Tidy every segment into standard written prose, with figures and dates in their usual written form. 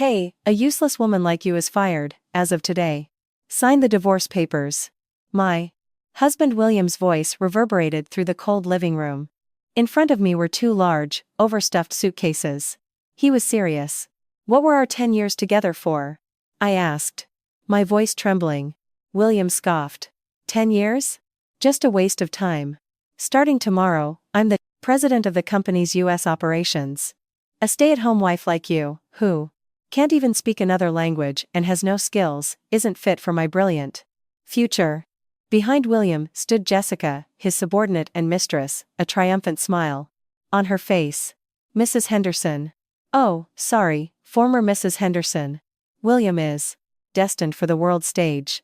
Hey, a useless woman like you is fired, as of today. Sign the divorce papers. My husband William's voice reverberated through the cold living room. In front of me were two large, overstuffed suitcases. He was serious. What were our 10 years together for? I asked. My voice trembling. William scoffed. 10 years? Just a waste of time. Starting tomorrow, I'm the president of the company's US operations. A stay-at-home wife like you, who can't even speak another language and has no skills, isn't fit for my brilliant future. Behind William stood Jessica, his subordinate and mistress, a triumphant smile on her face. Mrs. Henderson. Oh, sorry, former Mrs. Henderson. William is destined for the world stage.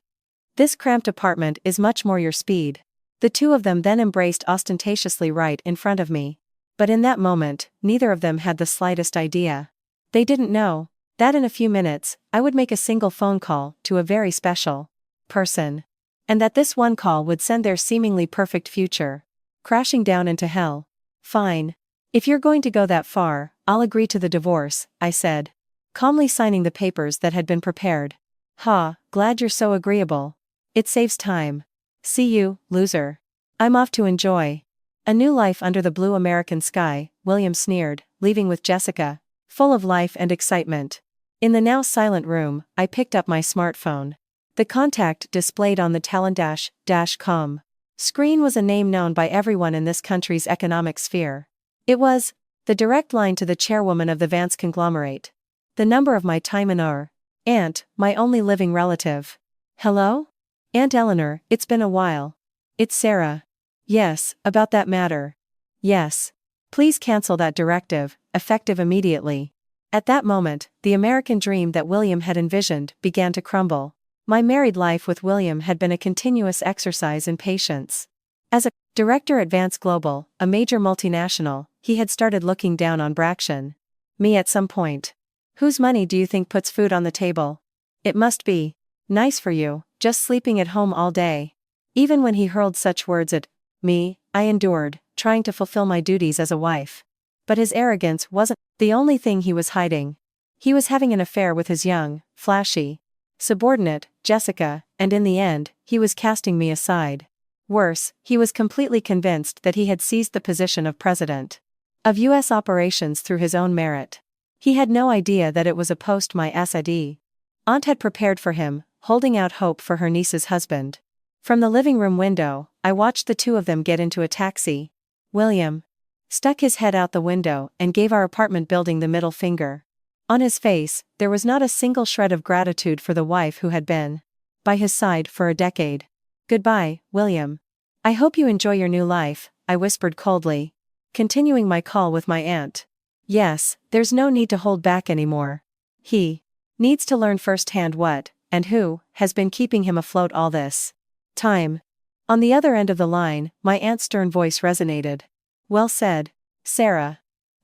This cramped apartment is much more your speed. The two of them then embraced ostentatiously right in front of me. But in that moment, neither of them had the slightest idea. They didn't know that in a few minutes, I would make a single phone call to a very special person. And that this one call would send their seemingly perfect future crashing down into hell. Fine. If you're going to go that far, I'll agree to the divorce, I said, calmly signing the papers that had been prepared. Ha, glad you're so agreeable. It saves time. See you, loser. I'm off to enjoy a new life under the blue American sky, William sneered, leaving with Jessica, full of life and excitement. In the now silent room, I picked up my smartphone. The contact displayed on the Talon-com screen was a name known by everyone in this country's economic sphere. It was the direct line to the chairwoman of the Vance conglomerate. The number of my time-honored aunt, my only living relative. Hello? Aunt Eleanor, it's been a while. It's Sarah. Yes, about that matter. Yes. Please cancel that directive, effective immediately. At that moment, the American dream that William had envisioned began to crumble. My married life with William had been a continuous exercise in patience. As a director at Vance Global, a major multinational, he had started looking down on Braction. Me at some point. Whose money do you think puts food on the table? It must be nice for you, just sleeping at home all day. Even when he hurled such words at me, I endured, trying to fulfill my duties as a wife. But his arrogance wasn't the only thing he was hiding. He was having an affair with his young, flashy subordinate, Jessica, and in the end, he was casting me aside. Worse, he was completely convinced that he had seized the position of president of U.S. operations through his own merit. He had no idea that it was a post my SID aunt had prepared for him, holding out hope for her niece's husband. From the living room window, I watched the two of them get into a taxi. William stuck his head out the window and gave our apartment building the middle finger. On his face, there was not a single shred of gratitude for the wife who had been by his side for a decade. Goodbye, William. I hope you enjoy your new life, I whispered coldly, continuing my call with my aunt. Yes, there's no need to hold back anymore. He needs to learn firsthand what, and who, has been keeping him afloat all this time. On the other end of the line, my aunt's stern voice resonated. Well said, Sarah.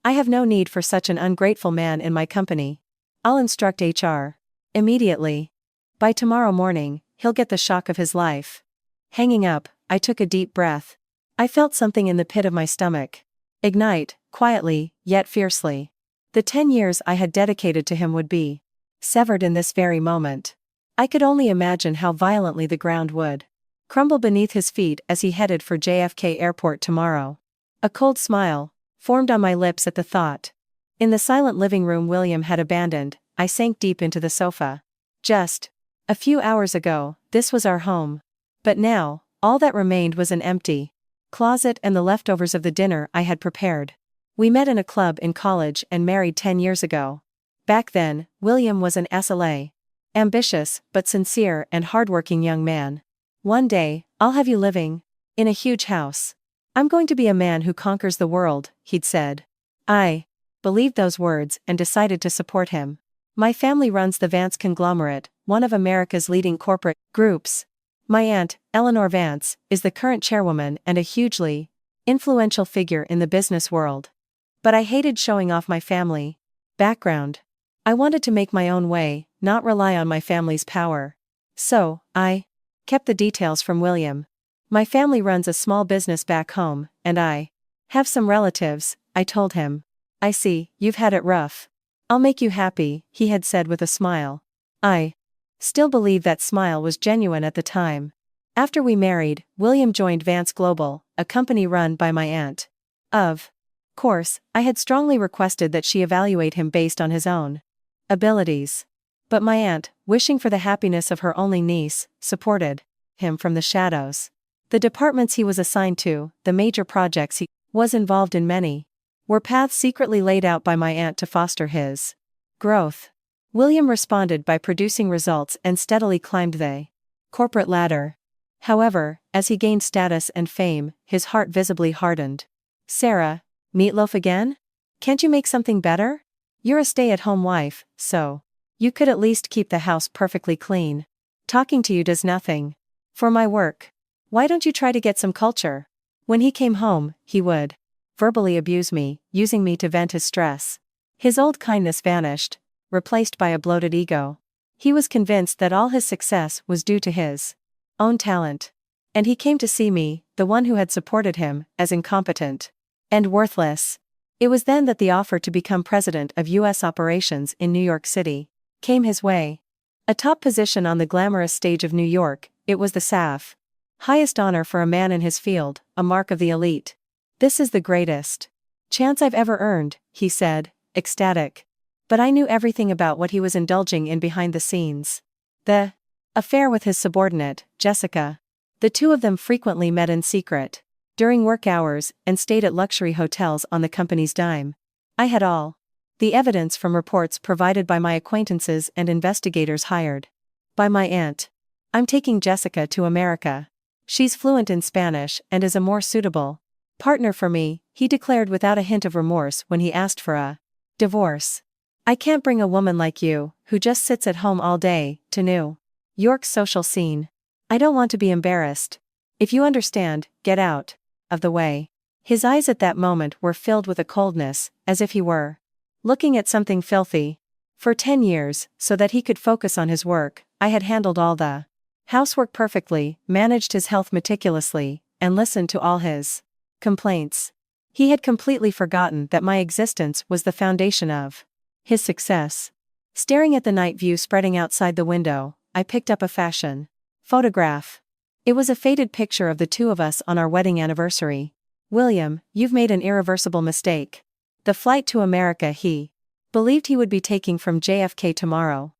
I have no need for such an ungrateful man in my company. I'll instruct HR immediately. By tomorrow morning, he'll get the shock of his life. Hanging up, I took a deep breath. I felt something in the pit of my stomach ignite, quietly, yet fiercely. The 10 years I had dedicated to him would be severed in this very moment. I could only imagine how violently the ground would crumble beneath his feet as he headed for JFK Airport tomorrow. A cold smile formed on my lips at the thought. In the silent living room William had abandoned, I sank deep into the sofa. Just a few hours ago, this was our home. But now, all that remained was an empty closet and the leftovers of the dinner I had prepared. We met in a club in college and married 10 years ago. Back then, William was an SLA. Ambitious, but sincere and hardworking young man. One day, I'll have you living in a huge house. I'm going to be a man who conquers the world, he'd said. I believed those words and decided to support him. My family runs the Vance conglomerate, one of America's leading corporate groups. My aunt, Eleanor Vance, is the current chairwoman and a hugely influential figure in the business world. But I hated showing off my family background. I wanted to make my own way, not rely on my family's power. So, I kept the details from William. My family runs a small business back home, and I have some relatives, I told him. I see, you've had it rough. I'll make you happy, he had said with a smile. I still believe that smile was genuine at the time. After we married, William joined Vance Global, a company run by my aunt. Of course, I had strongly requested that she evaluate him based on his own abilities. But my aunt, wishing for the happiness of her only niece, supported him from the shadows. The departments he was assigned to, the major projects he was involved in many, were paths secretly laid out by my aunt to foster his growth. William responded by producing results and steadily climbed the corporate ladder. However, as he gained status and fame, his heart visibly hardened. Sarah, meatloaf again? Can't you make something better? You're a stay-at-home wife, so you could at least keep the house perfectly clean. Talking to you does nothing for my work. Why don't you try to get some culture? When he came home, he would verbally abuse me, using me to vent his stress. His old kindness vanished, replaced by a bloated ego. He was convinced that all his success was due to his own talent. And he came to see me, the one who had supported him, as incompetent and worthless. It was then that the offer to become president of U.S. operations in New York City came his way. A top position on the glamorous stage of New York, it was the SAF. Highest honor for a man in his field, a mark of the elite. This is the greatest chance I've ever earned, he said, ecstatic. But I knew everything about what he was indulging in behind the scenes. The affair with his subordinate, Jessica. The two of them frequently met in secret, during work hours, and stayed at luxury hotels on the company's dime. I had all the evidence from reports provided by my acquaintances and investigators hired by my aunt. I'm taking Jessica to America. She's fluent in Spanish and is a more suitable partner for me, he declared without a hint of remorse when he asked for a divorce. I can't bring a woman like you, who just sits at home all day, to New York's social scene. I don't want to be embarrassed. If you understand, get out of the way. His eyes at that moment were filled with a coldness, as if he were looking at something filthy. For 10 years, so that he could focus on his work, I had handled all the housework perfectly, managed his health meticulously, and listened to all his complaints. He had completely forgotten that my existence was the foundation of his success. Staring at the night view spreading outside the window, I picked up a fashion photograph. It was a faded picture of the two of us on our wedding anniversary. William, you've made an irreversible mistake. The flight to America he believed he would be taking from JFK tomorrow.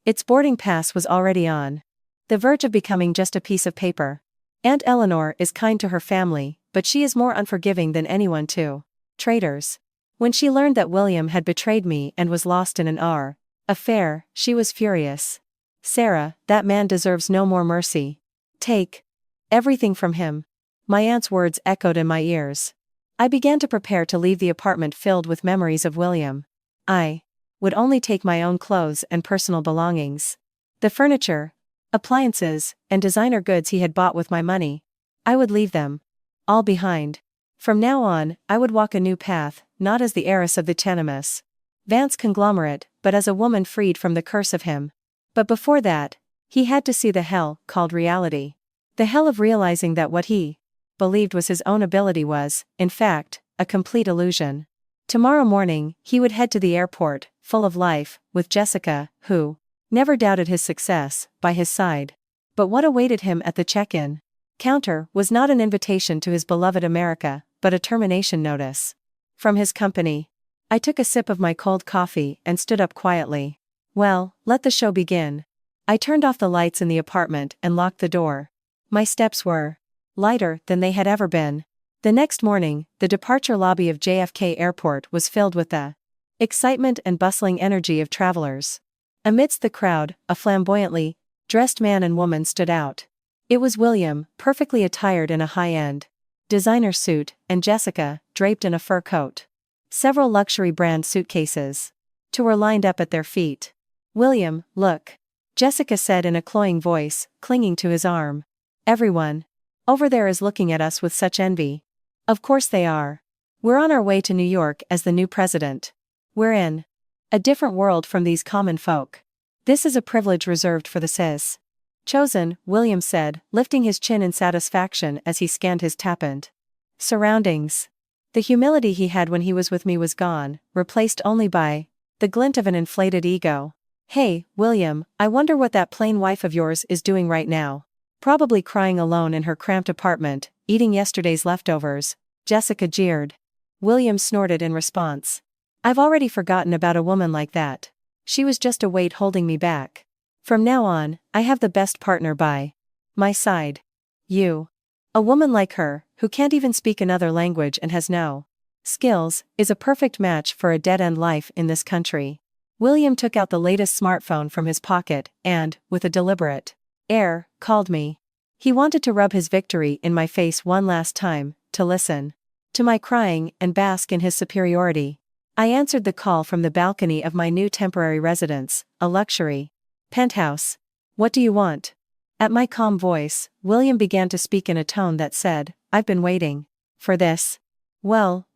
Its boarding pass was already on the verge of becoming just a piece of paper. Aunt Eleanor is kind to her family, but she is more unforgiving than anyone to traitors. When she learned that William had betrayed me and was lost in an affair, she was furious. Sarah, that man deserves no more mercy. Take everything from him. My aunt's words echoed in my ears. I began to prepare to leave the apartment filled with memories of William. I would only take my own clothes and personal belongings. The furniture, appliances, and designer goods he had bought with my money, I would leave them all behind. From now on, I would walk a new path, not as the heiress of the Tenemus Vance conglomerate, but as a woman freed from the curse of him. But before that, he had to see the hell called reality. The hell of realizing that what he believed was his own ability was, in fact, a complete illusion. Tomorrow morning, he would head to the airport, full of life, with Jessica, who never doubted his success, by his side. But what awaited him at the check-in counter was not an invitation to his beloved America, but a termination notice from his company. I took a sip of my cold coffee and stood up quietly. Well, let the show begin. I turned off the lights in the apartment and locked the door. My steps were lighter than they had ever been. The next morning, the departure lobby of JFK Airport was filled with the excitement and bustling energy of travelers. Amidst the crowd, a flamboyantly dressed man and woman stood out. It was William, perfectly attired in a high-end designer suit, and Jessica, draped in a fur coat. Several luxury brand suitcases, two were lined up at their feet. William, look, Jessica said in a cloying voice, clinging to his arm. Everyone over there is looking at us with such envy. Of course they are. We're on our way to New York as the new president. We're in a different world from these common folk. This is a privilege reserved for the cis chosen, William said, lifting his chin in satisfaction as he scanned his tappened surroundings. The humility he had when he was with me was gone, replaced only by The glint of an inflated ego. Hey, William, I wonder what that plain wife of yours is doing right now. Probably crying alone in her cramped apartment, eating yesterday's leftovers, Jessica jeered. William snorted in response. I've already forgotten about a woman like that. She was just a weight holding me back. From now on, I have the best partner by my side. You. A woman like her, who can't even speak another language and has no skills, is a perfect match for a dead-end life in this country. William took out the latest smartphone from his pocket and, with a deliberate air, called me. He wanted to rub his victory in my face one last time, to listen to my crying and bask in his superiority. I answered the call from the balcony of my new temporary residence, a luxury penthouse. What do you want? At my calm voice, William began to speak in a tone that said, I've been waiting for this. Well,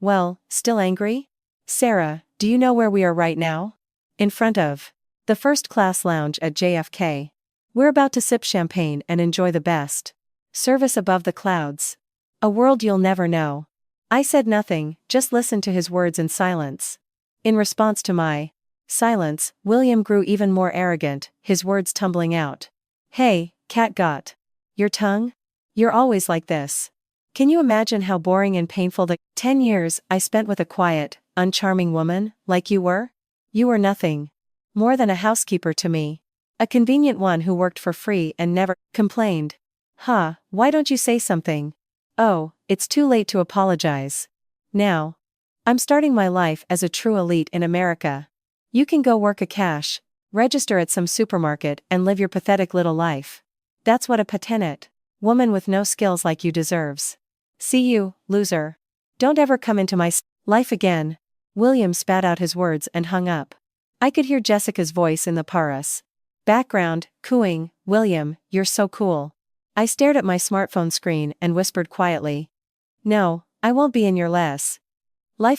still angry? Sarah, do you know where we are right now? In front of the first-class lounge at JFK. We're about to sip champagne and enjoy the best service above the clouds. A world you'll never know. I said nothing, just listened to his words in silence. In response to my silence, William grew even more arrogant, his words tumbling out. Hey, cat got your tongue? You're always like this. Can you imagine how boring and painful the 10 years I spent with a quiet, uncharming woman, like you were? You were nothing more than a housekeeper to me. A convenient one who worked for free and never complained. Why don't you say something? Oh, it's too late to apologize. Now. I'm starting my life as a true elite in America. You can go work a cash register at some supermarket and live your pathetic little life. That's what a pathetic woman with no skills like you deserves. See you, loser. Don't ever come into my life again. William spat out his words and hung up. I could hear Jessica's voice in the chorus background, cooing, William, you're so cool. I stared at my smartphone screen and whispered quietly. No, I won't be in your life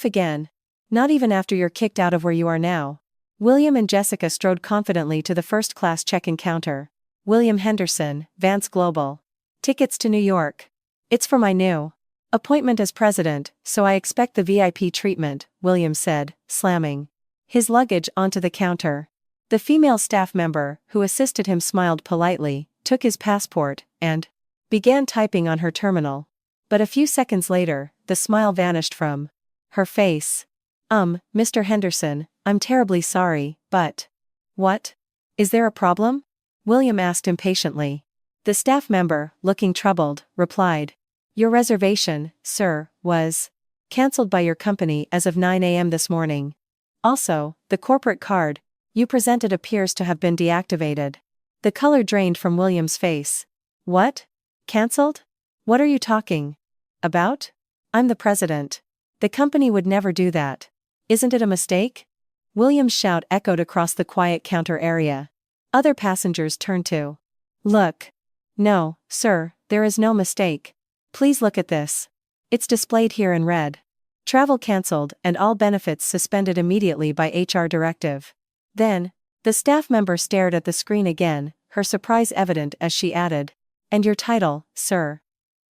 again. Not even after you're kicked out of where you are now. William and Jessica strode confidently to the first-class check-in counter. William Henderson, Vance Global. Tickets to New York. It's for my new appointment as president, so I expect the VIP treatment, William said, slamming his luggage onto the counter. The female staff member, who assisted him, smiled politely, took his passport, and began typing on her terminal. But a few seconds later, the smile vanished from her face. Mr. Henderson, I'm terribly sorry, but what? Is there a problem? William asked impatiently. The staff member, looking troubled, replied. Your reservation, sir, was cancelled by your company as of 9 a.m. this morning. Also, the corporate card you presented appears to have been deactivated. The color drained from William's face. What? Cancelled? What are you talking about? I'm the president. The company would never do that. Isn't it a mistake? William's shout echoed across the quiet counter area. Other passengers turned to look. No, sir, there is no mistake. Please look at this. It's displayed here in red. Travel cancelled and all benefits suspended immediately by HR directive. Then, the staff member stared at the screen again, her surprise evident as she added. And your title, sir,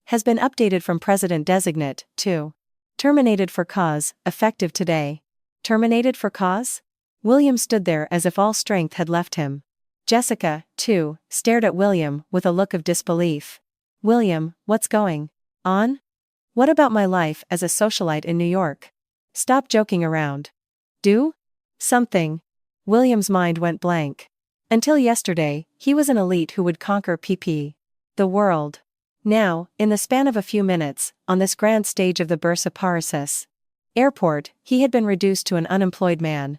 has been updated from President-designate to terminated for cause, effective today. Terminated for cause? William stood there as if all strength had left him. Jessica, too, stared at William with a look of disbelief. William, what's going on? What about my life as a socialite in New York? Stop joking around. Do something. William's mind went blank. Until yesterday, he was an elite who would conquer the world. Now, in the span of a few minutes, on this grand stage of the Bursa Parasis airport, he had been reduced to an unemployed man.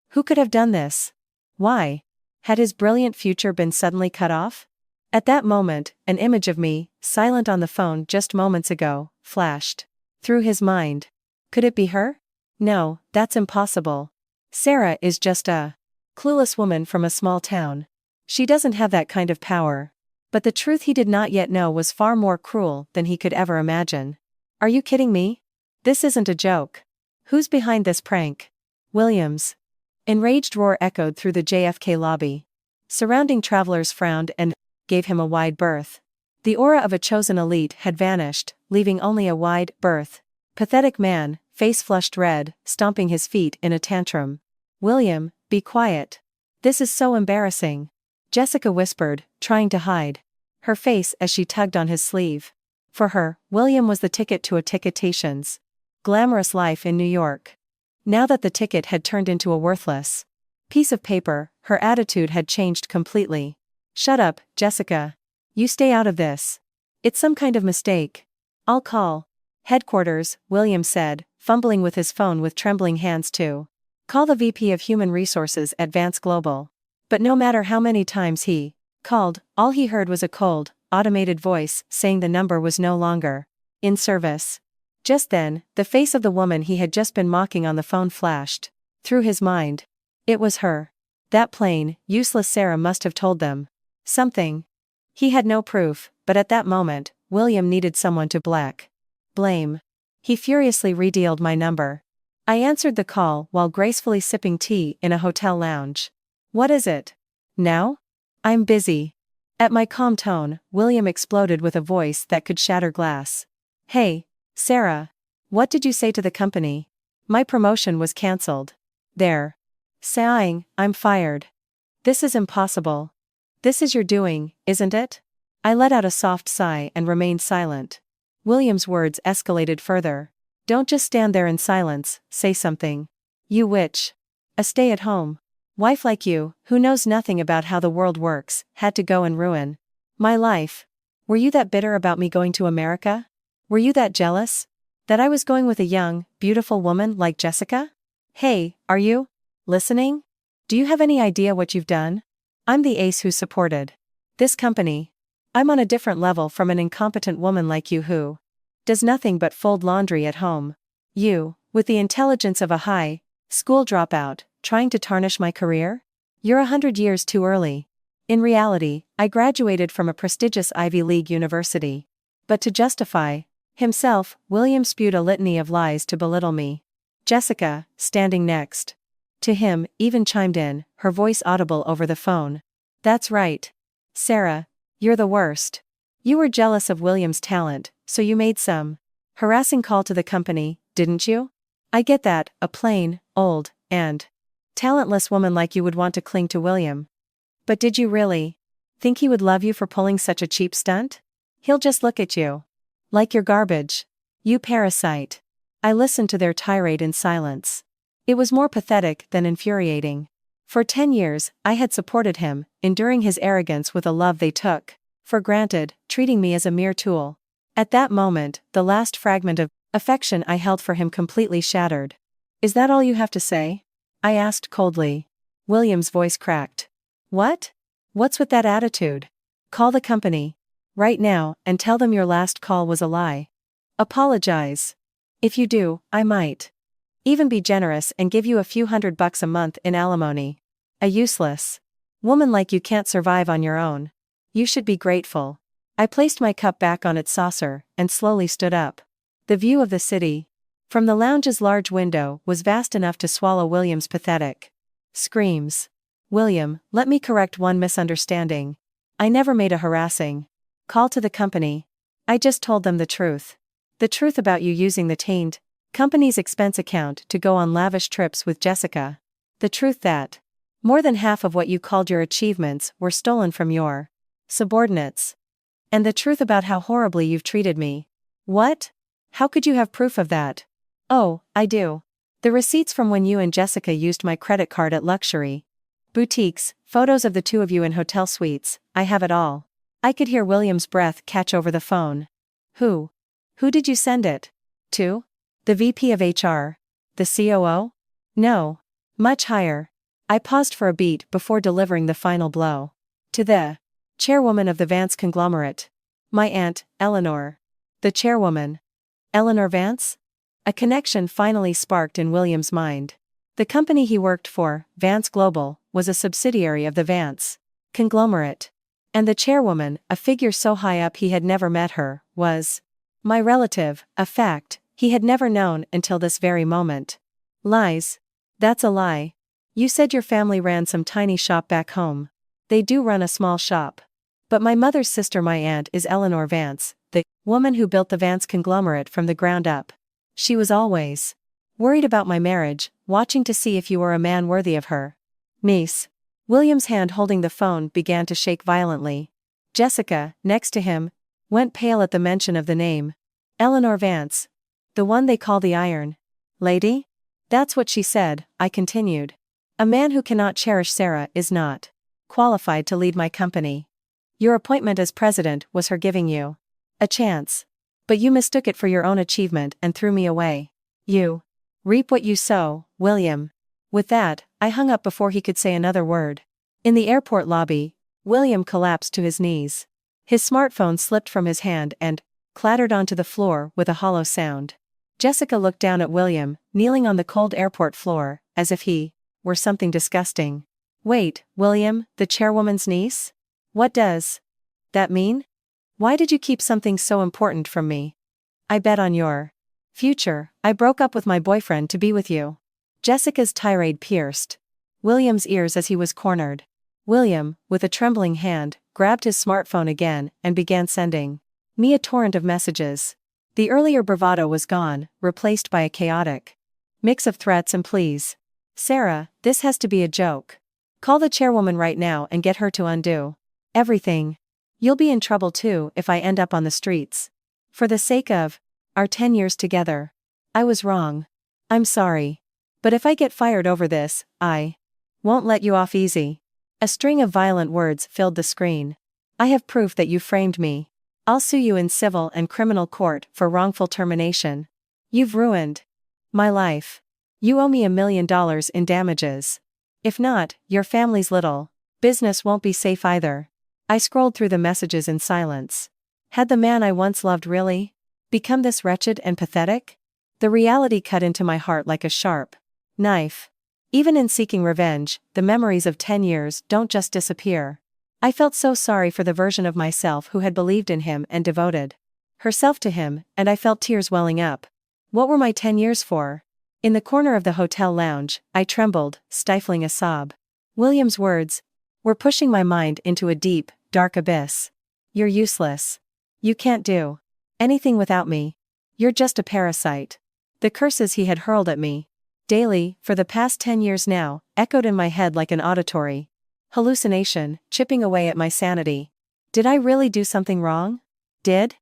Who could have done this? Why? Had his brilliant future been suddenly cut off? At that moment, an image of me, silent on the phone just moments ago, flashed through his mind. Could it be her? No, that's impossible. Sarah is just a clueless woman from a small town. She doesn't have that kind of power. But the truth he did not yet know was far more cruel than he could ever imagine. Are you kidding me? This isn't a joke. Who's behind this prank? Williams. Enraged roar echoed through the JFK lobby. Surrounding travelers frowned and gave him a wide berth. The aura of a chosen elite had vanished, leaving only a wide berth. Pathetic man, face flushed red, stomping his feet in a tantrum. William, be quiet. This is so embarrassing. Jessica whispered, trying to hide her face as she tugged on his sleeve. For her, William was the ticket to a ticketation's glamorous life in New York. Now that the ticket had turned into a worthless piece of paper, her attitude had changed completely. Shut up, Jessica. You stay out of this. It's some kind of mistake. I'll call headquarters, William said, fumbling with his phone with trembling hands too. Call the VP of Human Resources at Vance Global. But no matter how many times he called, all he heard was a cold, automated voice saying the number was no longer in service. Just then, the face of the woman he had just been mocking on the phone flashed through his mind. It was her. That plain, useless Sarah must have told them something. He had no proof, but at that moment, William needed someone to blame. He furiously redialed my number. I answered the call while gracefully sipping tea in a hotel lounge. What is it? Now? I'm busy. At my calm tone, William exploded with a voice that could shatter glass. Hey, Sarah. What did you say to the company? My promotion was cancelled. They're saying I'm fired. This is impossible. This is your doing, isn't it? I let out a soft sigh and remained silent. William's words escalated further. Don't just stand there in silence, say something. You witch. A stay-at-home wife like you, who knows nothing about how the world works, had to go and ruin my life. Were you that bitter about me going to America? Were you that jealous? That I was going with a young, beautiful woman like Jessica? Hey, are you listening? Do you have any idea what you've done? I'm the ace who supported this company. I'm on a different level from an incompetent woman like you who does nothing but fold laundry at home. You, with the intelligence of a high school dropout, trying to tarnish my career? You're 100 years too early. In reality, I graduated from a prestigious Ivy League university. But to justify himself, William spewed a litany of lies to belittle me. Jessica, standing next to him, even chimed in, her voice audible over the phone. That's right. Sarah, you're the worst. You were jealous of William's talent, so you made some harassing call to the company, didn't you? I get that, a plain, old, and talentless woman like you would want to cling to William. But did you really think he would love you for pulling such a cheap stunt? He'll just look at you like you're garbage. You parasite. I listened to their tirade in silence. It was more pathetic than infuriating. For 10 years, I had supported him, enduring his arrogance with a love they took for granted, treating me as a mere tool. At that moment, the last fragment of affection I held for him completely shattered. Is that all you have to say? I asked coldly. William's voice cracked. What? What's with that attitude? Call the company right now and tell them your last call was a lie. Apologize. If you do, I might even be generous and give you a few $100 a month in alimony. A useless woman like you can't survive on your own. You should be grateful. I placed my cup back on its saucer and slowly stood up. The view of the city from the lounge's large window was vast enough to swallow William's pathetic screams. William, let me correct one misunderstanding. I never made a harassing call to the company. I just told them the truth. The truth about you using the tainted company's expense account to go on lavish trips with Jessica. The truth that more than half of what you called your achievements were stolen from your subordinates. And the truth about how horribly you've treated me. What? How could you have proof of that? Oh, I do. The receipts from when you and Jessica used my credit card at luxury boutiques, photos of the two of you in hotel suites, I have it all. I could hear William's breath catch over the phone. Who? Who did you send it to? The VP of HR? The COO? No. Much higher. I paused for a beat before delivering the final blow. To the chairwoman of the Vance conglomerate. My aunt, Eleanor. The chairwoman. Eleanor Vance? A connection finally sparked in William's mind. The company he worked for, Vance Global, was a subsidiary of the Vance conglomerate. And the chairwoman, a figure so high up he had never met her, was my relative, a fact he had never known until this very moment. Lies. That's a lie. You said your family ran some tiny shop back home. They do run a small shop. But my mother's sister, my aunt, is Eleanor Vance, the woman who built the Vance conglomerate from the ground up. She was always Worried about my marriage, watching to see if you were a man worthy of her niece. William's hand holding the phone began to shake violently. Jessica, next to him, went pale at the mention of the name. Eleanor Vance. The one they call the Iron Lady? That's what she said, I continued. A man who cannot cherish Sarah is not qualified to lead my company. Your appointment as president was her giving you a chance. But you mistook it for your own achievement and threw me away. You reap what you sow, William. With that, I hung up before he could say another word. In the airport lobby, William collapsed to his knees. His smartphone slipped from his hand and clattered onto the floor with a hollow sound. Jessica looked down at William, kneeling on the cold airport floor, as if he were something disgusting. Wait, William, the chairwoman's niece? What does that mean? Why did you keep something so important from me? I bet on your future. I broke up with my boyfriend to be with you. Jessica's tirade pierced William's ears as he was cornered. William, with a trembling hand, grabbed his smartphone again and began sending me a torrent of messages. The earlier bravado was gone, replaced by a chaotic mix of threats and pleas. Sarah, this has to be a joke. Call the chairwoman right now and get her to undo everything. You'll be in trouble too if I end up on the streets. For the sake of our 10 years together. I was wrong. I'm sorry. But if I get fired over this, I won't let you off easy. A string of violent words filled the screen. I have proof that you framed me. I'll sue you in civil and criminal court for wrongful termination. You've ruined my life. You owe me $1 million in damages. If not, your family's little business won't be safe either. I scrolled through the messages in silence. Had the man I once loved really become this wretched and pathetic? The reality cut into my heart like a sharp knife. Even in seeking revenge, the memories of 10 years don't just disappear. I felt so sorry for the version of myself who had believed in him and devoted herself to him, and I felt tears welling up. What were my 10 years for? In the corner of the hotel lounge, I trembled, stifling a sob. William's words were pushing my mind into a deep, dark abyss. You're useless. You can't do anything without me. You're just a parasite. The curses he had hurled at me daily, for the past 10 years now, echoed in my head like an auditory hallucination, chipping away at my sanity. Did I really do something wrong? Did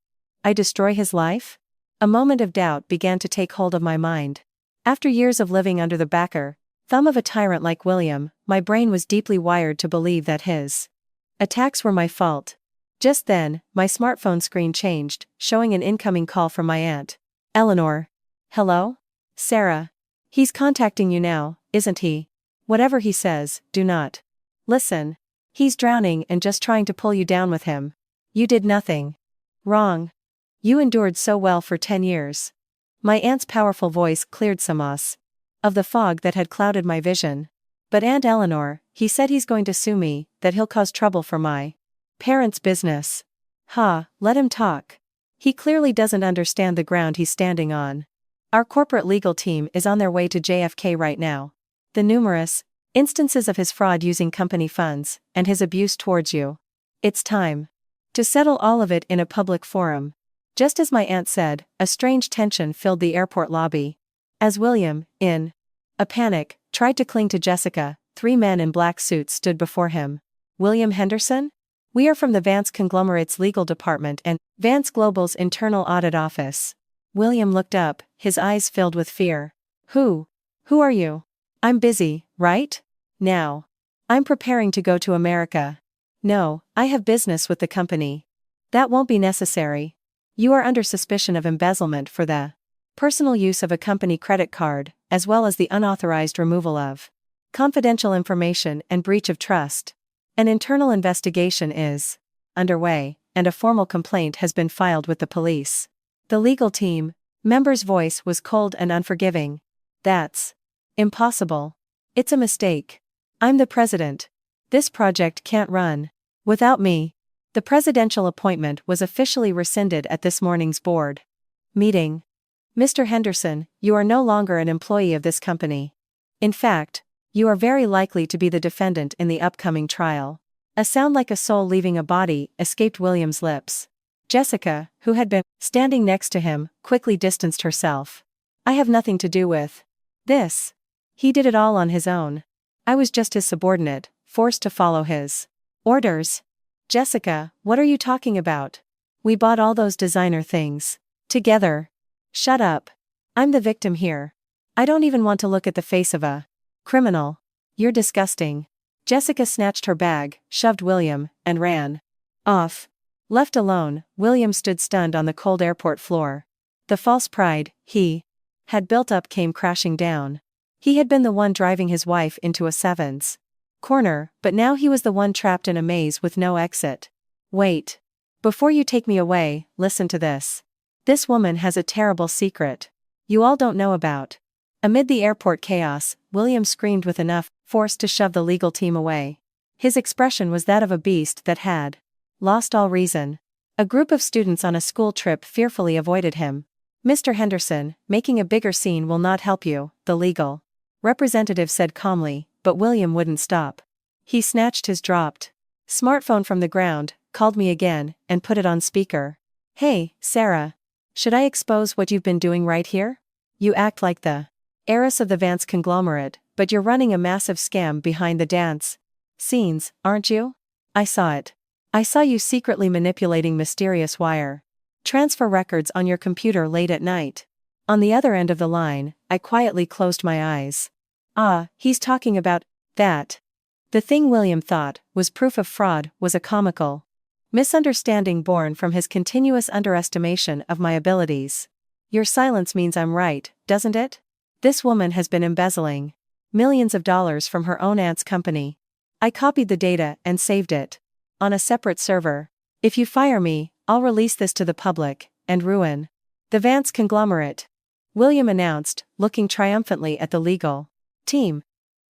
I destroy his life? A moment of doubt began to take hold of my mind. After years of living under the backer thumb of a tyrant like William, my brain was deeply wired to believe that his attacks were my fault. Just then, my smartphone screen changed, showing an incoming call from my aunt. Eleanor. Hello? Sarah. He's contacting you now, isn't he? Whatever he says, do not listen. He's drowning and just trying to pull you down with him. You did nothing wrong. You endured so well for 10 years. My aunt's powerful voice cleared some of the fog that had clouded my vision. But Aunt Eleanor, he said he's going to sue me, that he'll cause trouble for my parents' business. Let him talk. He clearly doesn't understand the ground he's standing on. Our corporate legal team is on their way to JFK right now. The numerous instances of his fraud using company funds, and his abuse towards you. It's time to settle all of it in a public forum. Just as my aunt said, a strange tension filled the airport lobby. As William, in a panic, tried to cling to Jessica, 3 men in black suits stood before him. William Henderson? We are from the Vance Conglomerate's legal department and Vance Global's internal audit office. William looked up, his eyes filled with fear. Who are you? I'm busy, right? Now. I'm preparing to go to America. No, I have business with the company. That won't be necessary. You are under suspicion of embezzlement for the personal use of a company credit card, as well as the unauthorized removal of confidential information and breach of trust. An internal investigation is underway, and a formal complaint has been filed with the police. The legal team member's voice was cold and unforgiving. That's impossible. It's a mistake. I'm the president. This project can't run without me. The presidential appointment was officially rescinded at this morning's board meeting. Mr. Henderson, you are no longer an employee of this company. In fact, you are very likely to be the defendant in the upcoming trial. A sound like a soul leaving a body escaped William's lips. Jessica, who had been standing next to him, quickly distanced herself. I have nothing to do with this. He did it all on his own. I was just his subordinate, forced to follow his orders. Jessica, what are you talking about? We bought all those designer things together. Shut up. I'm the victim here. I don't even want to look at the face of a criminal. You're disgusting. Jessica snatched her bag, shoved William, and ran off. Left alone, William stood stunned on the cold airport floor. The false pride he had built up came crashing down. He had been the one driving his wife into a sevens corner, but now he was the one trapped in a maze with no exit. Wait. Before you take me away, listen to this. This woman has a terrible secret you all don't know about. Amid the airport chaos, William screamed with enough force to shove the legal team away. His expression was that of a beast that had lost all reason. A group of students on a school trip fearfully avoided him. Mr. Henderson, making a bigger scene will not help you, the legal representative said calmly, but William wouldn't stop. He snatched his dropped smartphone from the ground, called me again, and put it on speaker. Hey, Sarah. Should I expose what you've been doing right here? You act like the heiress of the Vance conglomerate, but you're running a massive scam behind the dance scenes, aren't you? I saw it. I saw you secretly manipulating mysterious wire transfer records on your computer late at night. On the other end of the line, I quietly closed my eyes. Ah, he's talking about that. The thing William thought was proof of fraud was a comical misunderstanding born from his continuous underestimation of my abilities. Your silence means I'm right, doesn't it? This woman has been embezzling millions of dollars from her own aunt's company. I copied the data and saved it on a separate server. If you fire me, I'll release this to the public and ruin the Vance conglomerate, William announced, looking triumphantly at the legal team.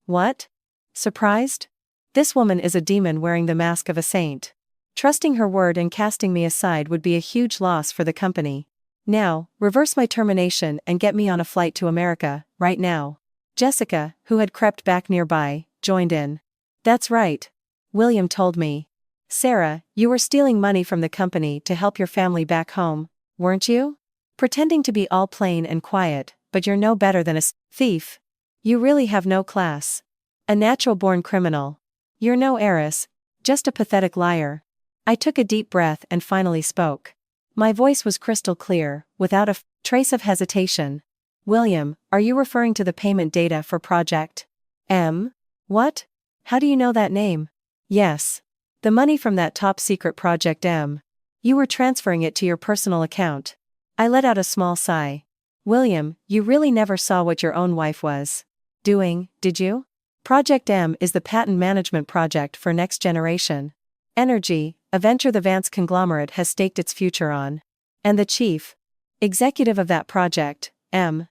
What? Surprised? This woman is a demon wearing the mask of a saint. Trusting her word and casting me aside would be a huge loss for the company. Now, reverse my termination and get me on a flight to America, right now. Jessica, who had crept back nearby, joined in. That's right. William told me. Sarah, you were stealing money from the company to help your family back home, weren't you? Pretending to be all plain and quiet, but you're no better than a thief. You really have no class. A natural-born criminal. You're no heiress, just a pathetic liar. I took a deep breath and finally spoke. My voice was crystal clear, without a trace of hesitation. William, are you referring to the payment data for Project M? What? How do you know that name? Yes. The money from that top-secret Project M. You were transferring it to your personal account. I let out a small sigh. William, you really never saw what your own wife was doing, did you? Project M is the patent management project for Next Generation Energy, a venture the Vance conglomerate has staked its future on. And the chief executive of that project, M.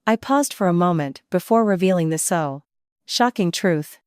I paused for a moment before revealing the shocking truth.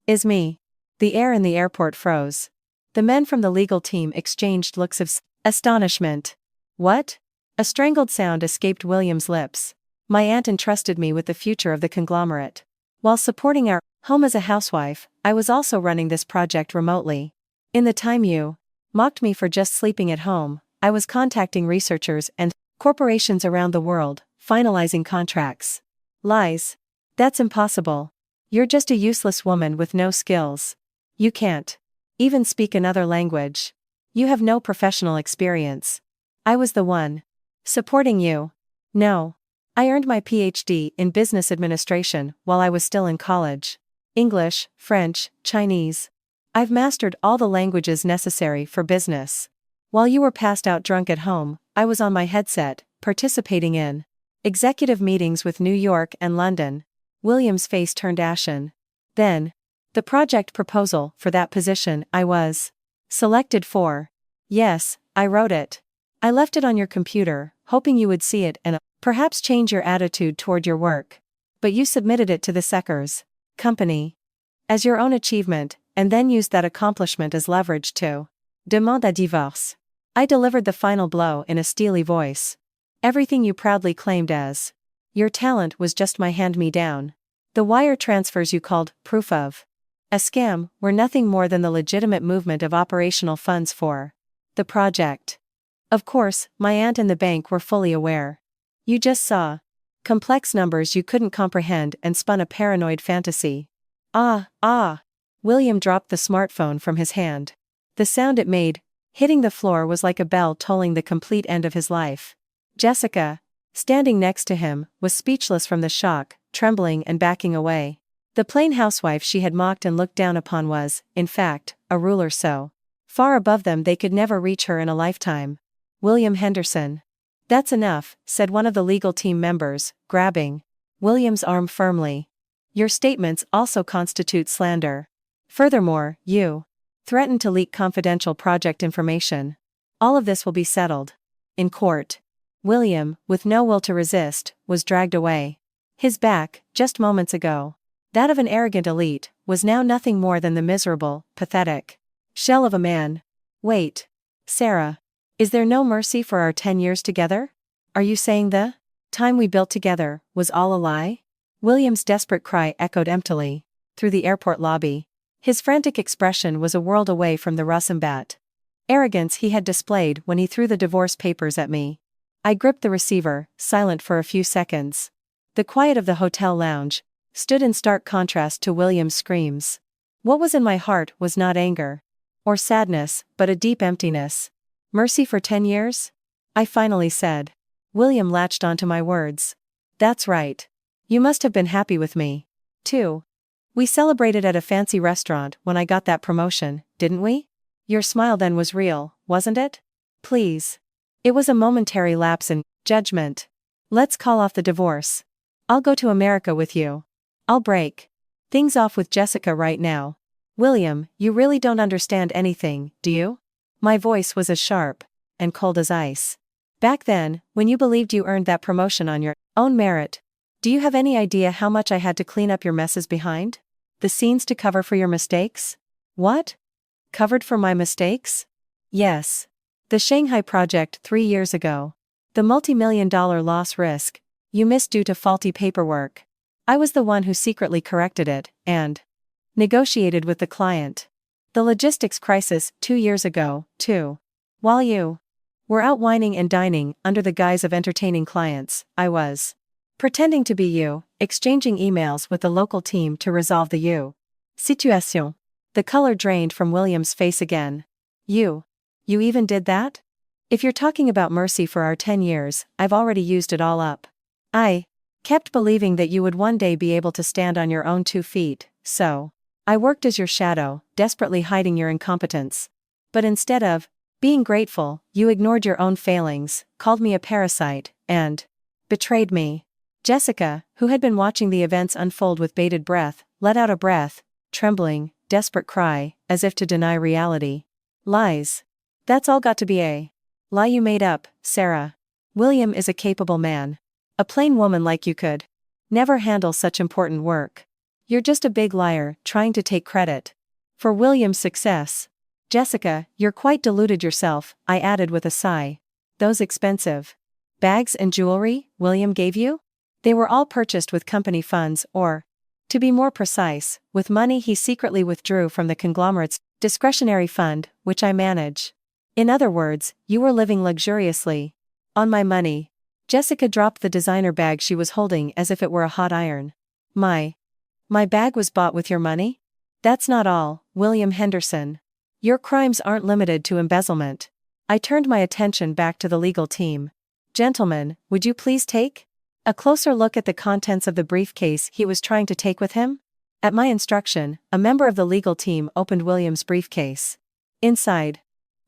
Is me. The air in the airport froze. The men from the legal team exchanged looks of astonishment. What? A strangled sound escaped William's lips. My aunt entrusted me with the future of the conglomerate. While supporting our home as a housewife, I was also running this project remotely. In the time you mocked me for just sleeping at home, I was contacting researchers and corporations around the world, finalizing contracts. Lies. That's impossible. You're just a useless woman with no skills. You can't even speak another language. You have no professional experience. I was the one supporting you. No. I earned my PhD in business administration while I was still in college. English, French, Chinese. I've mastered all the languages necessary for business. While you were passed out drunk at home, I was on my headset, participating in executive meetings with New York and London. William's face turned ashen. Then, the project proposal for that position I was selected for. Yes, I wrote it. I left it on your computer, hoping you would see it and perhaps change your attitude toward your work. But you submitted it to the Seckers company as your own achievement, and then used that accomplishment as leverage to demand a divorce. I delivered the final blow in a steely voice. Everything you proudly claimed as your talent was just my hand-me-down. The wire transfers you called proof of a scam were nothing more than the legitimate movement of operational funds for the project. Of course, my aunt and the bank were fully aware. You just saw Complex numbers you couldn't comprehend and spun a paranoid fantasy. Ah. William dropped the smartphone from his hand. The sound it made, hitting the floor, was like a bell tolling the complete end of his life. Jessica, standing next to him, was speechless from the shock, trembling and backing away. The plain housewife she had mocked and looked down upon was, in fact, a ruler so far above them they could never reach her in a lifetime. William Henderson. That's enough, said one of the legal team members, grabbing William's arm firmly. Your statements also constitute slander. Furthermore, you threatened to leak confidential project information. All of this will be settled in court. William, with no will to resist, was dragged away. His back, just moments ago that of an arrogant elite, was now nothing more than the miserable, pathetic shell of a man. Wait. Sarah. Is there no mercy for our 10 years together? Are you saying the time we built together was all a lie? William's desperate cry echoed emptily through the airport lobby. His frantic expression was a world away from the Russenbat arrogance he had displayed when he threw the divorce papers at me. I gripped the receiver, silent for a few seconds. The quiet of the hotel lounge stood in stark contrast to William's screams. What was in my heart was not anger or sadness, but a deep emptiness. Mercy for 10 years? I finally said. William latched onto my words. That's right. You must have been happy with me, too. We celebrated at a fancy restaurant when I got that promotion, didn't we? Your smile then was real, wasn't it? Please. It was a momentary lapse in judgment. Let's call off the divorce. I'll go to America with you. I'll break things off with Jessica right now. William, you really don't understand anything, do you? My voice was as sharp and cold as ice. Back then, when you believed you earned that promotion on your own merit, do you have any idea how much I had to clean up your messes behind the scenes to cover for your mistakes? What? Covered for my mistakes? Yes. The Shanghai project 3 years ago. The multi-million-dollar loss risk you missed due to faulty paperwork. I was the one who secretly corrected it and negotiated with the client. The logistics crisis 2 years ago, too. While you were out wining and dining under the guise of entertaining clients, I was pretending to be you, exchanging emails with the local team to resolve the situation. The color drained from William's face again. You even did that? If you're talking about mercy for our 10 years, I've already used it all up. I kept believing that you would one day be able to stand on your own 2 feet, so I worked as your shadow, desperately hiding your incompetence. But instead of being grateful, you ignored your own failings, called me a parasite, and betrayed me. Jessica, who had been watching the events unfold with bated breath, let out a trembling, desperate cry, as if to deny reality. Lies. That's all got to be a lie you made up, Sarah. William is a capable man. A plain woman like you could never handle such important work. You're just a big liar, trying to take credit for William's success. Jessica, you're quite deluded yourself, I added with a sigh. Those expensive bags and jewelry William gave you? They were all purchased with company funds or, to be more precise, with money he secretly withdrew from the conglomerate's discretionary fund, which I manage. In other words, you were living luxuriously on my money. Jessica dropped the designer bag she was holding as if it were a hot iron. My bag was bought with your money? That's not all, William Henderson. Your crimes aren't limited to embezzlement. I turned my attention back to the legal team. Gentlemen, would you please take a closer look at the contents of the briefcase he was trying to take with him? At my instruction, a member of the legal team opened William's briefcase. Inside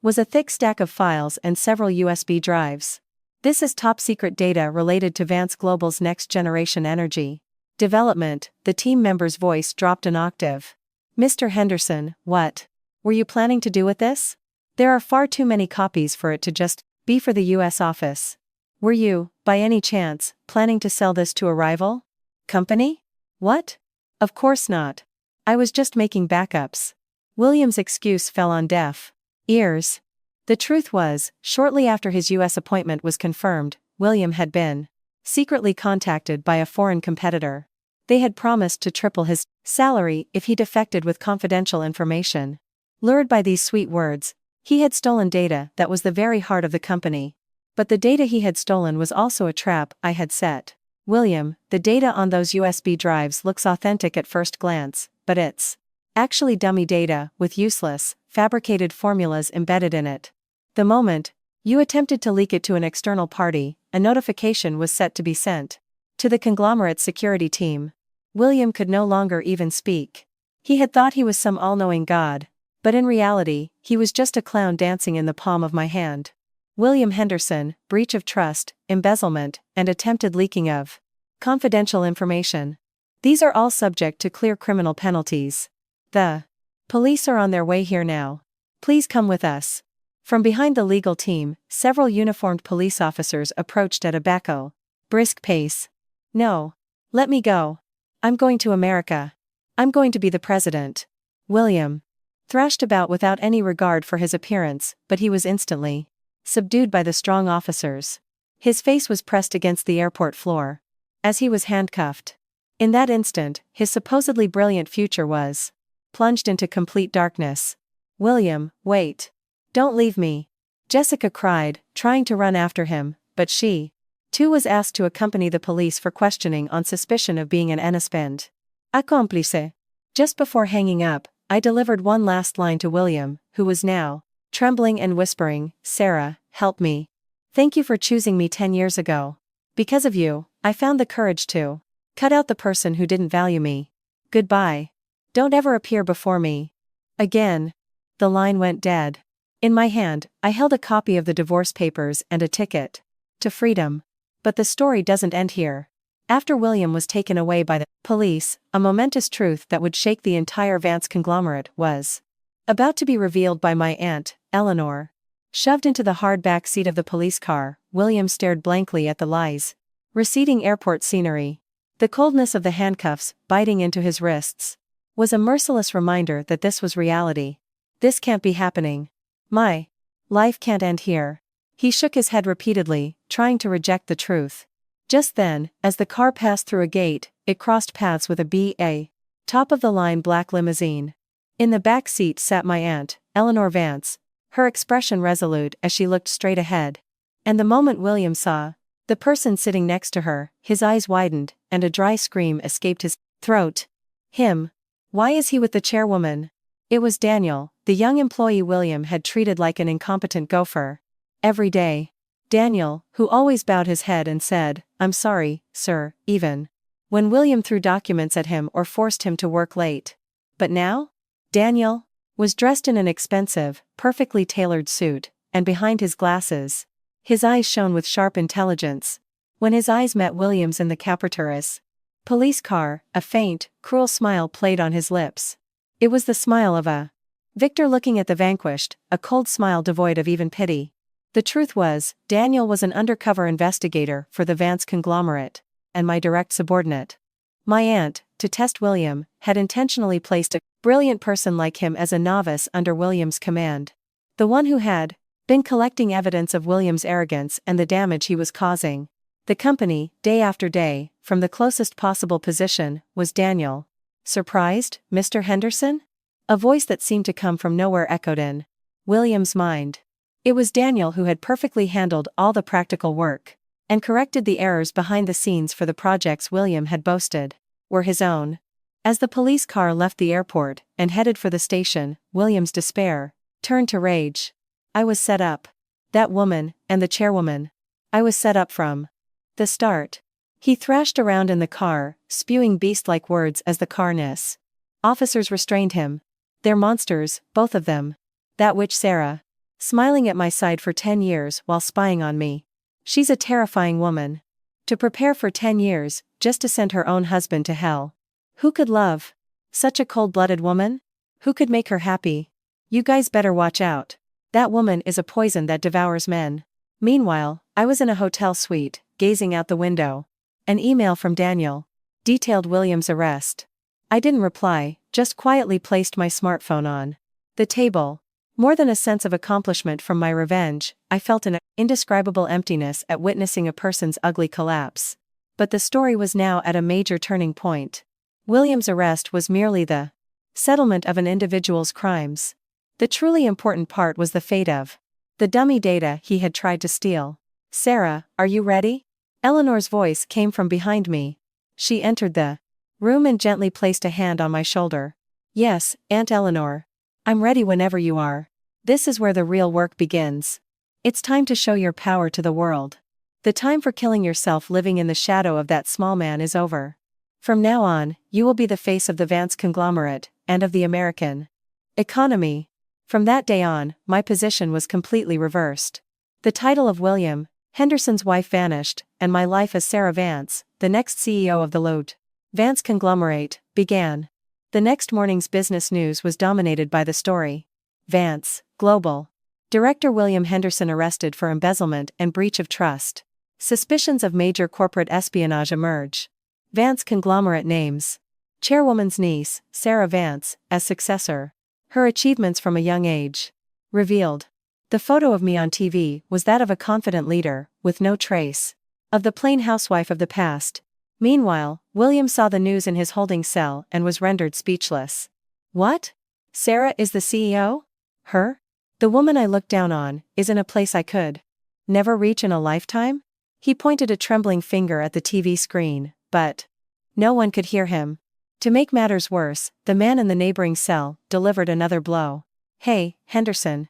was a thick stack of files and several USB drives. This is top-secret data related to Vance Global's next-generation energy development. The team member's voice dropped an octave. Mr. Henderson, what were you planning to do with this? There are far too many copies for it to just be for the U.S. office. Were you, by any chance, planning to sell this to a rival company? What? Of course not. I was just making backups. William's excuse fell on deaf ears. The truth was, shortly after his U.S. appointment was confirmed, William had been secretly contacted by a foreign competitor. They had promised to triple his salary if he defected with confidential information. Lured by these sweet words, he had stolen data that was the very heart of the company. But the data he had stolen was also a trap I had set. William, the data on those USB drives looks authentic at first glance, but it's actually dummy data with useless, fabricated formulas embedded in it. The moment you attempted to leak it to an external party, a notification was set to be sent to the conglomerate's security team. William could no longer even speak. He had thought he was some all-knowing god, but in reality, he was just a clown dancing in the palm of my hand. William Henderson, breach of trust, embezzlement, and attempted leaking of confidential information. These are all subject to clear criminal penalties. The police are on their way here now. Please come with us. From behind the legal team, several uniformed police officers approached at a brisk pace. No. Let me go. I'm going to America. I'm going to be the president. William thrashed about without any regard for his appearance, but he was instantly subdued by the strong officers. His face was pressed against the airport floor as he was handcuffed. In that instant, his supposedly brilliant future was plunged into complete darkness. William, wait. Don't leave me. Jessica cried, trying to run after him, but she, too, was asked to accompany the police for questioning on suspicion of being an enespend accomplice. Just before hanging up, I delivered one last line to William, who was now trembling and whispering, Sarah, help me. Thank you for choosing me 10 years ago. Because of you, I found the courage to cut out the person who didn't value me. Goodbye. Don't ever appear before me again. The line went dead. In my hand, I held a copy of the divorce papers and a ticket to freedom. But the story doesn't end here. After William was taken away by the police, a momentous truth that would shake the entire Vance conglomerate was about to be revealed by my aunt, Eleanor. Shoved into the hard back seat of the police car, William stared blankly at the lies. Receding airport scenery. The coldness of the handcuffs, biting into his wrists, was a merciless reminder that this was reality. This can't be happening. My life can't end here. He shook his head repeatedly, trying to reject the truth. Just then, as the car passed through a gate, it crossed paths with a B.A. top-of-the-line black limousine. In the back seat sat my aunt, Eleanor Vance, her expression resolute as she looked straight ahead. And the moment William saw the person sitting next to her, his eyes widened, and a dry scream escaped his throat. Him. Why is he with the chairwoman? It was Daniel, the young employee William had treated like an incompetent gopher. Every day. Daniel, who always bowed his head and said, I'm sorry, sir, even when William threw documents at him or forced him to work late. But now? Daniel was dressed in an expensive, perfectly tailored suit, and behind his glasses, his eyes shone with sharp intelligence. When his eyes met William's in the Caperturis police car, a faint, cruel smile played on his lips. It was the smile of a victor looking at the vanquished, a cold smile devoid of even pity. The truth was, Daniel was an undercover investigator for the Vance conglomerate, and my direct subordinate. My aunt, to test William, had intentionally placed a brilliant person like him as a novice under William's command. The one who had been collecting evidence of William's arrogance and the damage he was causing the company, day after day, from the closest possible position, was Daniel. Surprised, Mr. Henderson? A voice that seemed to come from nowhere echoed in William's mind. It was Daniel who had perfectly handled all the practical work, and corrected the errors behind the scenes for the projects William had boasted were his own. As the police car left the airport, and headed for the station, William's despair turned to rage. I was set up. That woman, and the chairwoman. I was set up from the start. He thrashed around in the car, spewing beast-like words as the car hissed. Officers restrained him. They're monsters, both of them. That witch Sarah. Smiling at my side for 10 years while spying on me. She's a terrifying woman. To prepare for 10 years, just to send her own husband to hell. Who could love such a cold-blooded woman? Who could make her happy? You guys better watch out. That woman is a poison that devours men. Meanwhile, I was in a hotel suite, gazing out the window. An email from Daniel detailed William's arrest. I didn't reply, just quietly placed my smartphone on the table. More than a sense of accomplishment from my revenge, I felt an indescribable emptiness at witnessing a person's ugly collapse. But the story was now at a major turning point. William's arrest was merely the settlement of an individual's crimes. The truly important part was the fate of the dummy data he had tried to steal. Sarah, are you ready? Eleanor's voice came from behind me. She entered the room and gently placed a hand on my shoulder. Yes, Aunt Eleanor. I'm ready whenever you are. This is where the real work begins. It's time to show your power to the world. The time for killing yourself living in the shadow of that small man is over. From now on, you will be the face of the Vance conglomerate, and of the American economy. From that day on, my position was completely reversed. The title of William Henderson's wife vanished, and my life as Sarah Vance, the next CEO of the Lotte Vance conglomerate, began. The next morning's business news was dominated by the story. Vance Global Director William Henderson arrested for embezzlement and breach of trust. Suspicions of major corporate espionage emerge. Vance conglomerate names. Chairwoman's niece, Sarah Vance, as successor. Her achievements from a young age. Revealed. The photo of me on TV was that of a confident leader, with no trace of the plain housewife of the past. Meanwhile, William saw the news in his holding cell and was rendered speechless. What? Sarah is the CEO? Her? The woman I looked down on, is in a place I could never reach in a lifetime? He pointed a trembling finger at the TV screen, but no one could hear him. To make matters worse, the man in the neighboring cell delivered another blow. Hey, Henderson.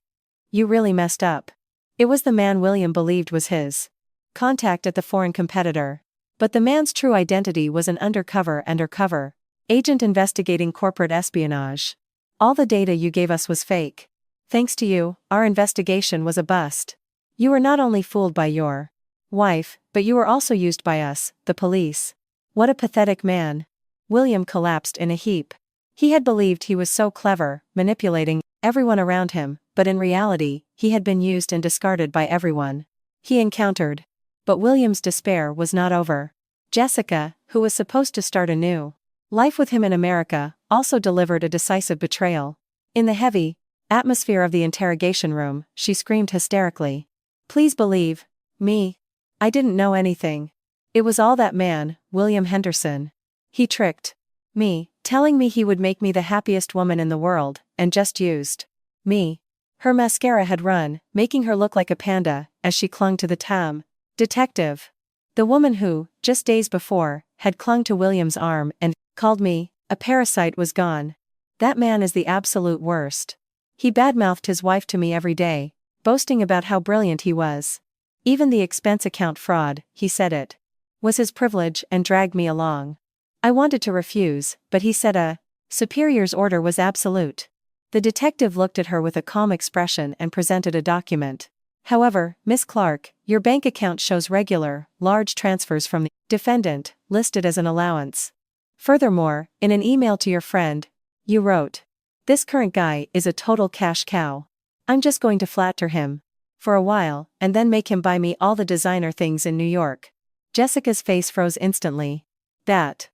You really messed up. It was the man William believed was his contact at the foreign competitor. But the man's true identity was an undercover agent investigating corporate espionage. All the data you gave us was fake. Thanks to you, our investigation was a bust. You were not only fooled by your wife, but you were also used by us, the police. What a pathetic man. William collapsed in a heap. He had believed he was so clever, manipulating everyone around him, but in reality, he had been used and discarded by everyone he encountered. But William's despair was not over. Jessica, who was supposed to start a new life with him in America, also delivered a decisive betrayal. In the heavy atmosphere of the interrogation room, she screamed hysterically. Please believe me. I didn't know anything. It was all that man, William Henderson. He tricked me, telling me he would make me the happiest woman in the world, and just used me. Her mascara had run, making her look like a panda, as she clung to the detective. The woman who, just days before, had clung to William's arm and called me a parasite was gone. That man is the absolute worst. He badmouthed his wife to me every day, boasting about how brilliant he was. Even the expense account fraud, he said it was his privilege and dragged me along. I wanted to refuse, but he said a superior's order was absolute. The detective looked at her with a calm expression and presented a document. However, Miss Clark, your bank account shows regular, large transfers from the defendant, listed as an allowance. Furthermore, in an email to your friend, you wrote, "This current guy is a total cash cow. I'm just going to flatter him for a while, and then make him buy me all the designer things in New York." Jessica's face froze instantly. That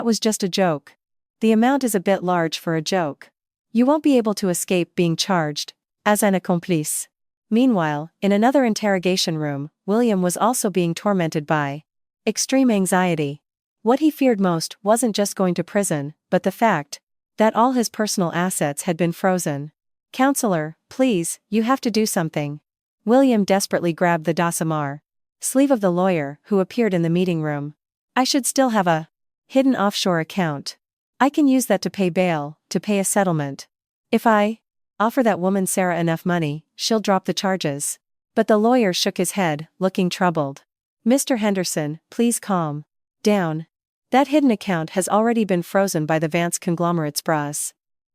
was just a joke. The amount is a bit large for a joke. You won't be able to escape being charged as an accomplice. Meanwhile, in another interrogation room, William was also being tormented by extreme anxiety. What he feared most wasn't just going to prison, but the fact that all his personal assets had been frozen. "Counselor, please, you have to do something." William desperately grabbed the dossier sleeve of the lawyer who appeared in the meeting room. "I should still have a hidden offshore account. I can use that to pay bail, to pay a settlement. If I offer that woman Sarah enough money, she'll drop the charges." But the lawyer shook his head, looking troubled. "Mr. Henderson, please calm down. That hidden account has already been frozen by the Vance conglomerate's bras.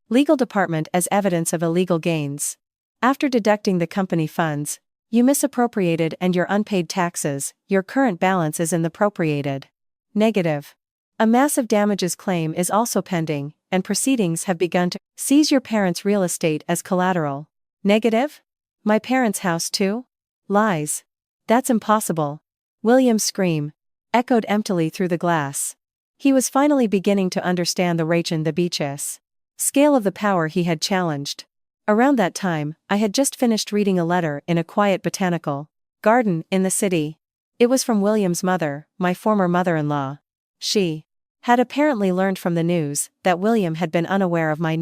Legal department as evidence of illegal gains. After deducting the company funds you misappropriated and your unpaid taxes, your current balance is in the appropriated negative. A massive damages claim is also pending, and proceedings have begun to seize your parents' real estate as collateral. Negative? My parents' house too? Lies. That's impossible." William's scream echoed emptily through the glass. He was finally beginning to understand the Rachel the Beaches scale of the power he had challenged. Around that time, I had just finished reading a letter in a quiet botanical garden in the city. It was from William's mother, my former mother-in-law. She had apparently learned from the news that William had been unaware of my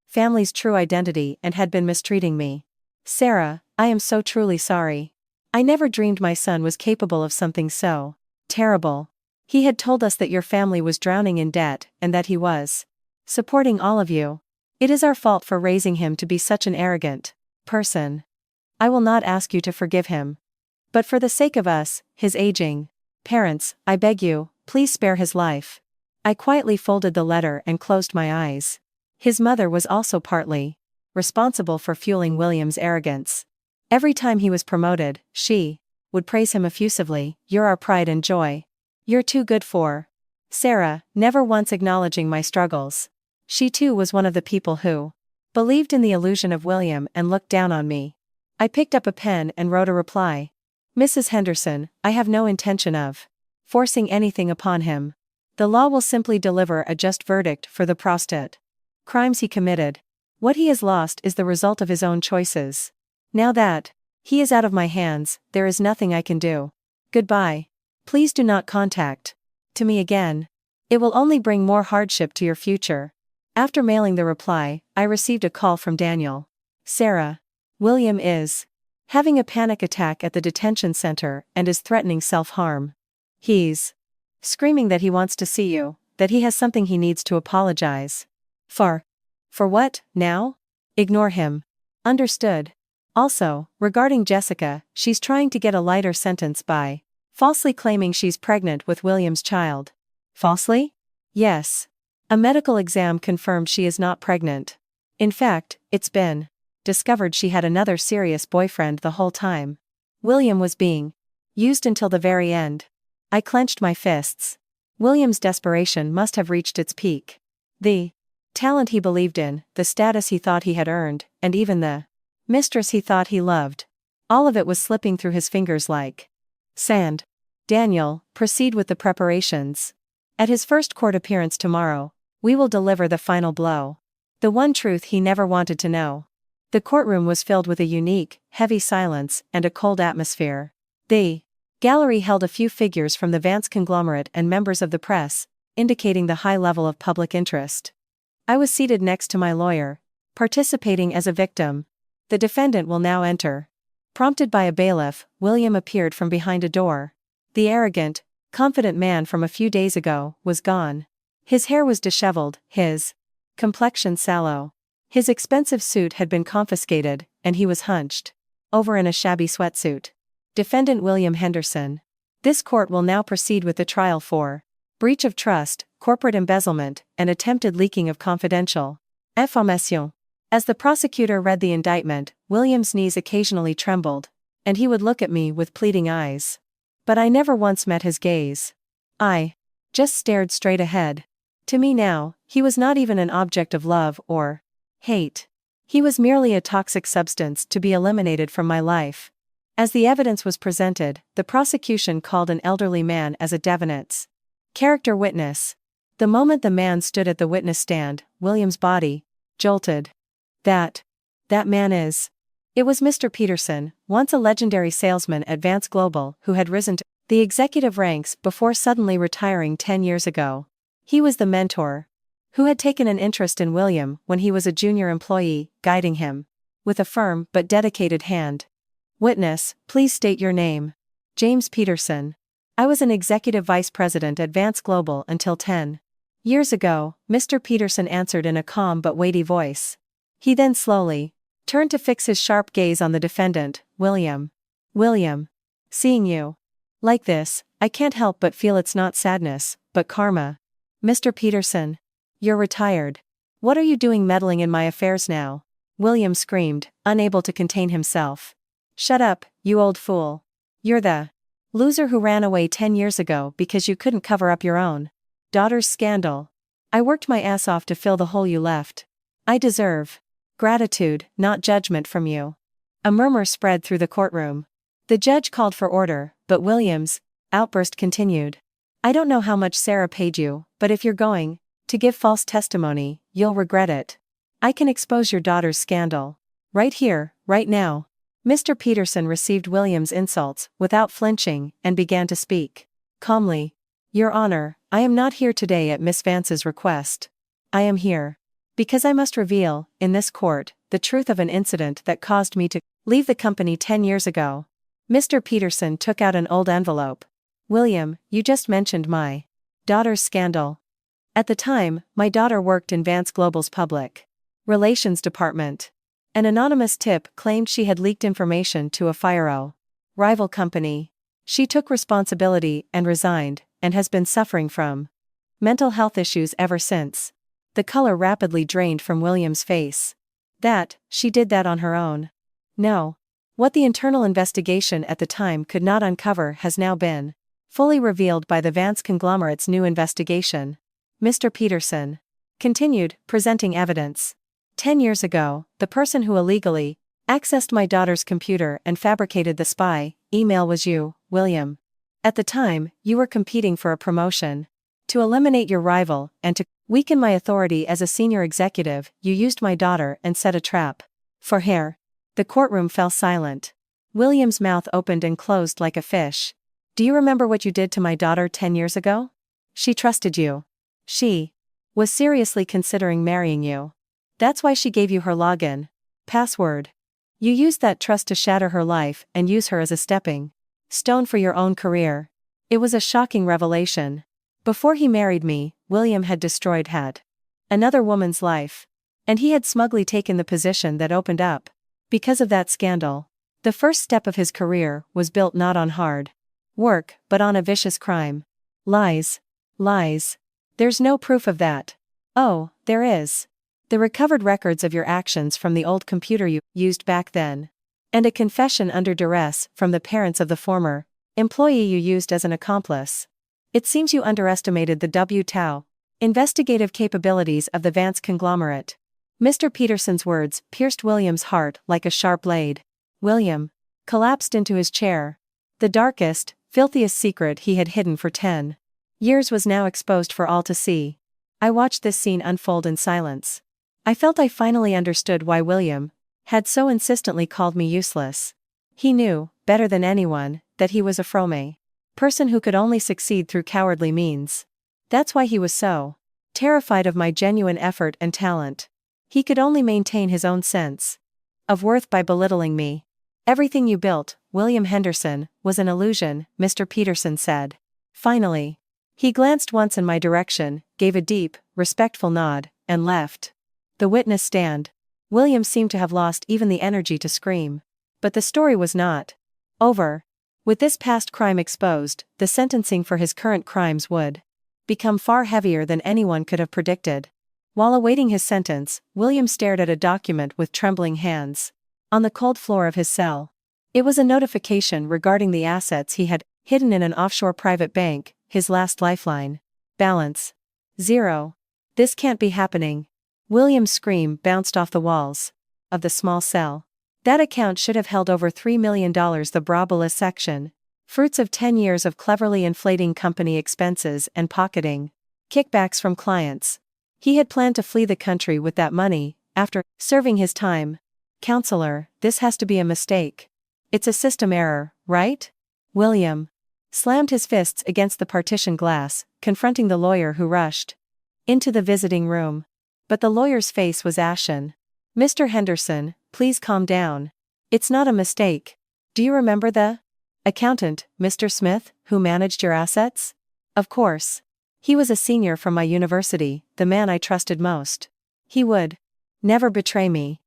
family's true identity and had been mistreating me. "Sarah, I am so truly sorry. I never dreamed my son was capable of something so terrible. He had told us that your family was drowning in debt and that he was supporting all of you. It is our fault for raising him to be such an arrogant person. I will not ask you to forgive him. But for the sake of us, his aging parents, I beg you, please spare his life. I quietly folded the letter and closed my eyes. His mother was also partly responsible for fueling William's arrogance. Every time he was promoted, she would praise him effusively. You're our pride and joy. You're too good for Sarah, never once acknowledging my struggles. She too was one of the people who believed in the illusion of William and looked down on me. I picked up a pen and wrote a reply. Mrs. Henderson, I have no intention of forcing anything upon him. The law will simply deliver a just verdict for the prostate crimes he committed. What he has lost is the result of his own choices. Now that he is out of my hands, there is nothing I can do. Goodbye. Please do not contact to me again. It will only bring more hardship to your future. After mailing the reply, I received a call from Daniel. Sarah, William is having a panic attack at the detention center and is threatening self-harm. He's screaming that he wants to see you, that he has something he needs to apologize for. For what, now? Ignore him. Understood. Also, regarding Jessica, she's trying to get a lighter sentence by falsely claiming she's pregnant with William's child. Falsely? Yes. A medical exam confirmed she is not pregnant. In fact, it's been discovered she had another serious boyfriend the whole time. William was being used until the very end. I clenched my fists. William's desperation must have reached its peak. The talent he believed in, the status he thought he had earned, and even the mistress he thought he loved. All of it was slipping through his fingers like sand. Daniel, proceed with the preparations. At his first court appearance tomorrow, we will deliver the final blow. The one truth he never wanted to know. The courtroom was filled with a unique, heavy silence and a cold atmosphere. The gallery held a few figures from the Vance conglomerate and members of the press, indicating the high level of public interest. I was seated next to my lawyer, participating as a victim. The defendant will now enter. Prompted by a bailiff, William appeared from behind a door. The arrogant, confident man from a few days ago was gone. His hair was disheveled, his complexion sallow. His expensive suit had been confiscated, and he was hunched over in a shabby sweatsuit. Defendant William Henderson. This court will now proceed with the trial for breach of trust, corporate embezzlement, and attempted leaking of confidential information. As the prosecutor read the indictment, William's knees occasionally trembled, and he would look at me with pleading eyes. But I never once met his gaze. I just stared straight ahead. To me now, he was not even an object of love or hate. He was merely a toxic substance to be eliminated from my life. As the evidence was presented, the prosecution called an elderly man as a Devonet's character witness. The moment the man stood at the witness stand, William's body jolted. That man is. It was Mr. Peterson, once a legendary salesman at Vance Global, who had risen to the executive ranks before suddenly retiring 10 years ago. He was the mentor who had taken an interest in William when he was a junior employee, guiding him with a firm but dedicated hand. Witness, please state your name. James Peterson. I was an executive vice president at Vance Global until 10 years ago, Mr. Peterson answered in a calm but weighty voice. He then slowly turned to fix his sharp gaze on the defendant. William. Seeing you like this, I can't help but feel it's not sadness, but karma. Mr. Peterson. You're retired. What are you doing meddling in my affairs now? William screamed, unable to contain himself. Shut up, you old fool. You're the loser who ran away 10 years ago because you couldn't cover up your own daughter's scandal. I worked my ass off to fill the hole you left. I deserve gratitude, not judgment from you. A murmur spread through the courtroom. The judge called for order, but William's outburst continued. I don't know how much Sarah paid you, but if you're going to give false testimony, you'll regret it. I can expose your daughter's scandal. Right here, right now. Mr. Peterson received William's insults without flinching and began to speak calmly. Your Honor, I am not here today at Miss Vance's request. I am here because I must reveal, in this court, the truth of an incident that caused me to leave the company 10 years ago. Mr. Peterson took out an old envelope. William, you just mentioned my daughter's scandal. At the time, my daughter worked in Vance Global's public relations department. An anonymous tip claimed she had leaked information to a FIRO rival company. She took responsibility and resigned, and has been suffering from mental health issues ever since. The color rapidly drained from William's face. She did that on her own. No. What the internal investigation at the time could not uncover has now been fully revealed by the Vance conglomerate's new investigation. Mr. Peterson continued, presenting evidence. 10 years ago, the person who illegally accessed my daughter's computer and fabricated the spy email was you, William. At the time, you were competing for a promotion. To eliminate your rival, and to weaken my authority as a senior executive, you used my daughter and set a trap for her. The courtroom fell silent. William's mouth opened and closed like a fish. Do you remember what you did to my daughter 10 years ago? She trusted you. She was seriously considering marrying you. That's why she gave you her login password. You used that trust to shatter her life and use her as a stepping stone for your own career. It was a shocking revelation. Before he married me, William had destroyed another woman's life. And he had smugly taken the position that opened up. Because of that scandal, the first step of his career was built not on hard work, but on a vicious crime. Lies. Lies. There's no proof of that. Oh, there is. The recovered records of your actions from the old computer you used back then. And a confession under duress from the parents of the former employee you used as an accomplice. It seems you underestimated the W-Tau investigative capabilities of the Vance conglomerate. Mr. Peterson's words pierced William's heart like a sharp blade. William collapsed into his chair. The darkest, filthiest secret he had hidden for 10 years was now exposed for all to see. I watched this scene unfold in silence. I felt I finally understood why William had so insistently called me useless. He knew, better than anyone, that he was a frome person who could only succeed through cowardly means. That's why he was so terrified of my genuine effort and talent. He could only maintain his own sense of worth by belittling me. Everything you built, William Henderson, was an illusion, Mr. Peterson said. Finally. He glanced once in my direction, gave a deep, respectful nod, and left the witness stand. William seemed to have lost even the energy to scream. But the story was not over. With this past crime exposed, the sentencing for his current crimes would become far heavier than anyone could have predicted. While awaiting his sentence, William stared at a document with trembling hands. On the cold floor of his cell. It was a notification regarding the assets he had hidden in an offshore private bank, his last lifeline. Balance. 0. This can't be happening. William's scream bounced off the walls of the small cell. That account should have held over $3 million. The Brabula section. Fruits of 10 years of cleverly inflating company expenses and pocketing kickbacks from clients. He had planned to flee the country with that money, after serving his time. Counselor, this has to be a mistake. It's a system error, right? William slammed his fists against the partition glass, confronting the lawyer who rushed into the visiting room. But the lawyer's face was ashen. Mr. Henderson, please calm down. It's not a mistake. Do you remember the accountant, Mr. Smith, who managed your assets? Of course. He was a senior from my university, the man I trusted most. He would never betray me.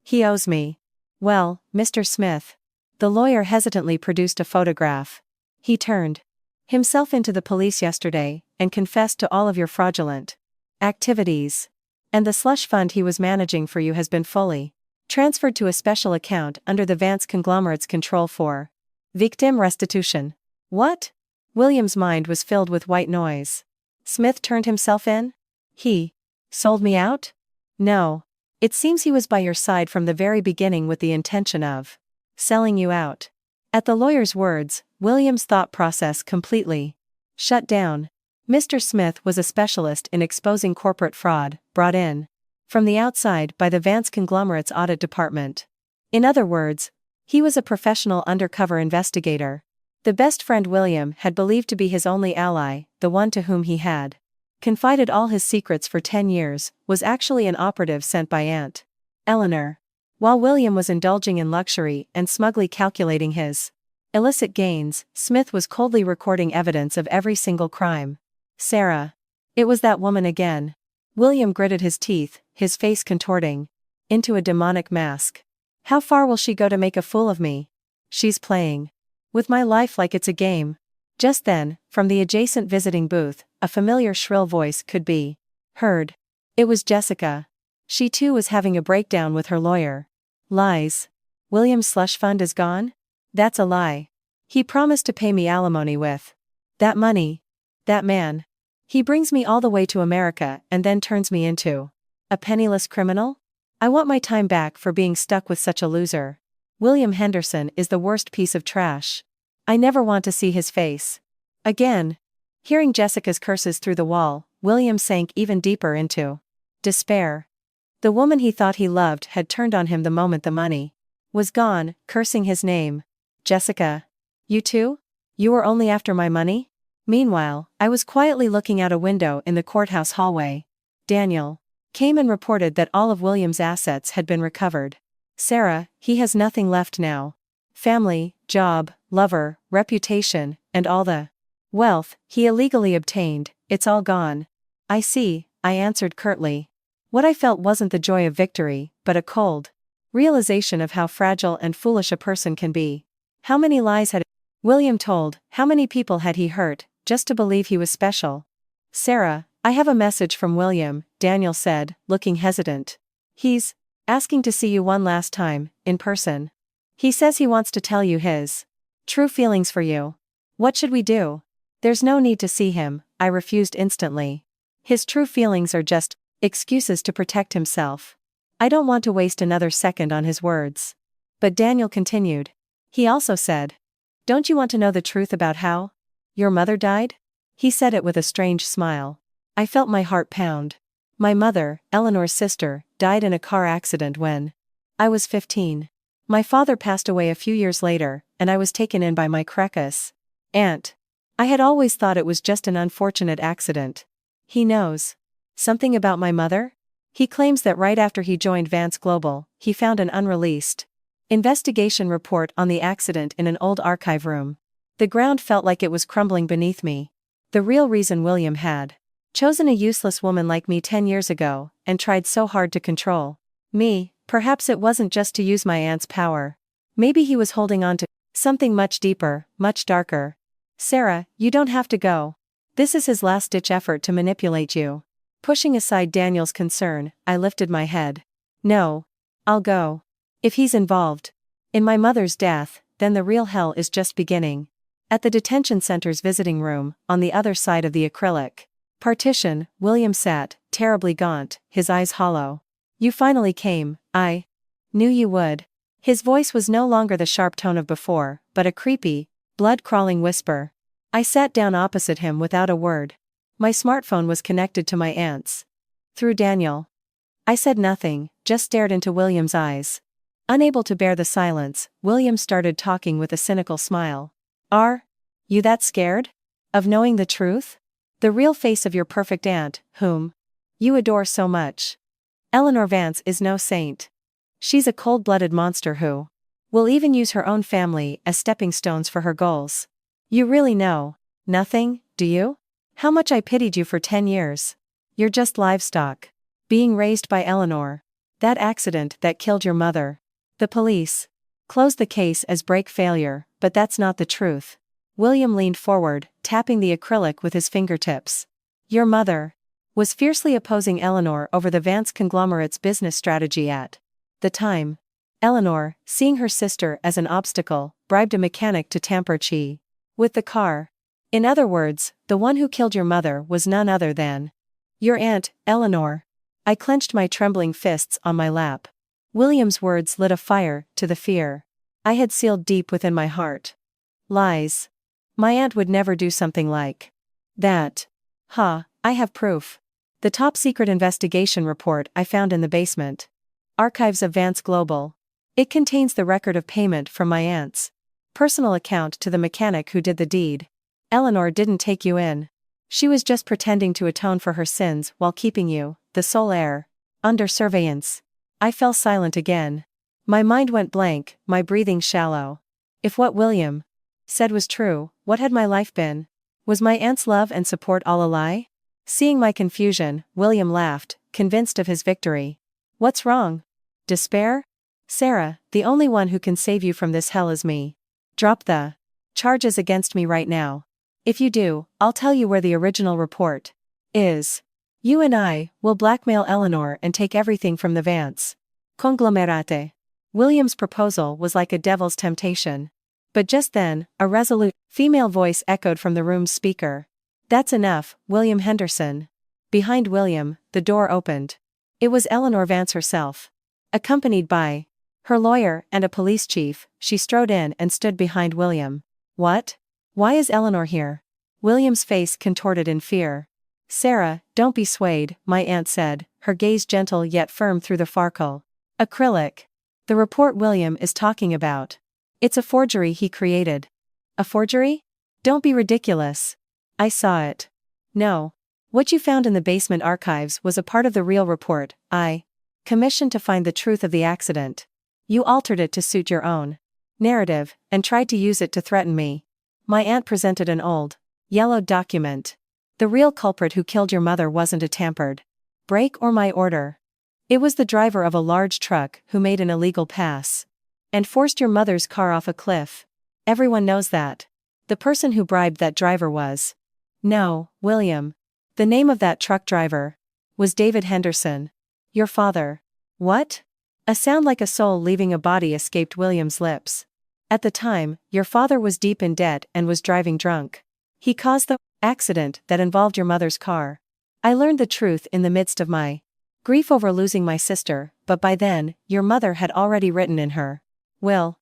He owes me. Well, Mr. Smith. The lawyer hesitantly produced a photograph. He turned himself into the police yesterday, and confessed to all of your fraudulent activities. And the slush fund he was managing for you has been fully transferred to a special account under the Vance conglomerate's control for victim restitution. What? William's mind was filled with white noise. Smith turned himself in? He sold me out? No. It seems he was by your side from the very beginning with the intention of selling you out. At the lawyer's words, William's thought process completely shut down. Mr. Smith was a specialist in exposing corporate fraud, brought in from the outside by the Vance conglomerate's audit department. In other words, he was a professional undercover investigator. The best friend William had believed to be his only ally, the one to whom he had confided all his secrets for 10 years, was actually an operative sent by Aunt Eleanor. While William was indulging in luxury and smugly calculating his Illicit gains. Smith was coldly recording evidence of every single crime. Sarah. It was that woman again. William gritted his teeth, his face contorting into a demonic mask. How far will she go to make a fool of me? She's playing with my life like it's a game. Just then, from the adjacent visiting booth, a familiar shrill voice could be heard. It was Jessica. She too was having a breakdown with her lawyer. Lies. William's slush fund is gone? That's a lie. He promised to pay me alimony with that money. That man. He brings me all the way to America and then turns me into a penniless criminal? I want my time back for being stuck with such a loser. William Henderson is the worst piece of trash. I never want to see his face again. Hearing Jessica's curses through the wall, William sank even deeper into despair. The woman he thought he loved had turned on him the moment the money was gone, cursing his name. Jessica. You too? You were only after my money? Meanwhile, I was quietly looking out a window in the courthouse hallway. Daniel came and reported that all of William's assets had been recovered. Sarah, he has nothing left now. Family, job, lover, reputation, and all the wealth he illegally obtained, it's all gone. I see, I answered curtly. What I felt wasn't the joy of victory, but a cold realization of how fragile and foolish a person can be. How many lies had William told, how many people had he hurt, just to believe he was special? Sarah, I have a message from William, Daniel said, looking hesitant. He's asking to see you one last time, in person. He says he wants to tell you his true feelings for you. What should we do? There's no need to see him, I refused instantly. His true feelings are just excuses to protect himself. I don't want to waste another second on his words. But Daniel continued. He also said, don't you want to know the truth about how your mother died? He said it with a strange smile. I felt my heart pound. My mother, Eleanor's sister, died in a car accident when I was 15. My father passed away a few years later, and I was taken in by my Krekus aunt. I had always thought it was just an unfortunate accident. He knows something about my mother? He claims that right after he joined Vance Global, he found an unreleased investigation report on the accident in an old archive room. The ground felt like it was crumbling beneath me. The real reason William had chosen a useless woman like me 10 years ago, and tried so hard to control me, perhaps it wasn't just to use my aunt's power. Maybe he was holding on to something much deeper, much darker. Sarah, you don't have to go. This is his last-ditch effort to manipulate you. Pushing aside Daniel's concern, I lifted my head. No. I'll go. If he's involved in my mother's death, then the real hell is just beginning. At the detention center's visiting room, on the other side of the acrylic partition, William sat, terribly gaunt, his eyes hollow. You finally came, I knew you would. His voice was no longer the sharp tone of before, but a creepy, blood-crawling whisper. I sat down opposite him without a word. My smartphone was connected to my aunt's. Through Daniel. I said nothing, just stared into William's eyes. Unable to bear the silence, William started talking with a cynical smile. Are you that scared of knowing the truth? The real face of your perfect aunt, whom you adore so much. Eleanor Vance is no saint. She's a cold-blooded monster who will even use her own family as stepping stones for her goals. You really know nothing, do you? How much I pitied you for 10 years. You're just livestock. Being raised by Eleanor. That accident that killed your mother. The police closed the case as brake failure, but that's not the truth. William leaned forward, tapping the acrylic with his fingertips. Your mother was fiercely opposing Eleanor over the Vance conglomerate's business strategy at the time. Eleanor, seeing her sister as an obstacle, bribed a mechanic to tamper with the car. In other words, the one who killed your mother was none other than your aunt, Eleanor. I clenched my trembling fists on my lap. William's words lit a fire to the fear I had sealed deep within my heart. Lies. My aunt would never do something like that. I have proof. The top-secret investigation report I found in the basement. Archives of Vance Global. It contains the record of payment from my aunt's personal account to the mechanic who did the deed. Eleanor didn't take you in. She was just pretending to atone for her sins while keeping you, the sole heir, under surveillance. I fell silent again. My mind went blank, my breathing shallow. If what William said was true, what had my life been? Was my aunt's love and support all a lie? Seeing my confusion, William laughed, convinced of his victory. What's wrong? Despair? Sarah, the only one who can save you from this hell is me. Drop the charges against me right now. If you do, I'll tell you where the original report is. You and I will blackmail Eleanor and take everything from the Vance conglomerate. William's proposal was like a devil's temptation. But just then, a resolute, female voice echoed from the room's speaker. That's enough, William Henderson. Behind William, the door opened. It was Eleanor Vance herself. Accompanied by her lawyer and a police chief, she strode in and stood behind William. What? Why is Eleanor here? William's face contorted in fear. Sarah, don't be swayed, my aunt said, her gaze gentle yet firm through the farkle. Acrylic. The report William is talking about. It's a forgery he created. A forgery? Don't be ridiculous. I saw it. No. What you found in the basement archives was a part of the real report I commissioned to find the truth of the accident. You altered it to suit your own narrative, and tried to use it to threaten me. My aunt presented an old, yellowed document. The real culprit who killed your mother wasn't a tampered break or my order. It was the driver of a large truck who made an illegal pass and forced your mother's car off a cliff. Everyone knows that. The person who bribed that driver was. No, William. The name of that truck driver was David Henderson. Your father. What? A sound like a soul leaving a body escaped William's lips. At the time, your father was deep in debt and was driving drunk. He caused the accident that involved your mother's car. I learned the truth in the midst of my grief over losing my sister, but by then, your mother had already written in her will.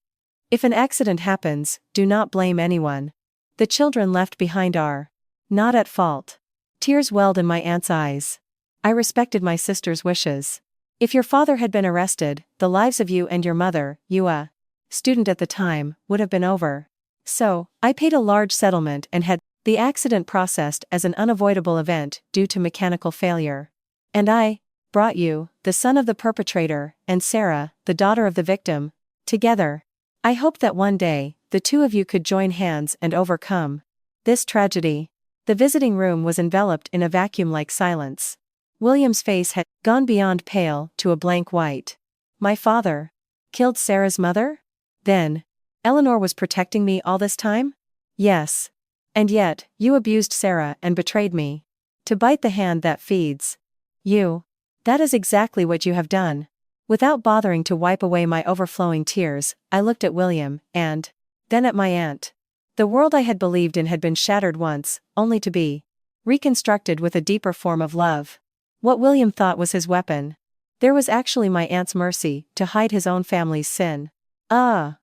If an accident happens, do not blame anyone. The children left behind are not at fault. Tears welled in my aunt's eyes. I respected my sister's wishes. If your father had been arrested, the lives of you and your mother, you a student at the time, would have been over. So, I paid a large settlement and had the accident processed as an unavoidable event due to mechanical failure. And I brought you, the son of the perpetrator, and Sarah, the daughter of the victim, together. I hoped that one day, the two of you could join hands and overcome this tragedy. The visiting room was enveloped in a vacuum-like silence. William's face had gone beyond pale to a blank white. My father killed Sarah's mother? Then, Eleanor was protecting me all this time? Yes. And yet, you abused Sarah and betrayed me. To bite the hand that feeds you. That is exactly what you have done. Without bothering to wipe away my overflowing tears, I looked at William, and then at my aunt. The world I had believed in had been shattered once, only to be reconstructed with a deeper form of love. What William thought was his weapon. There was actually my aunt's mercy, to hide his own family's sin. Ah!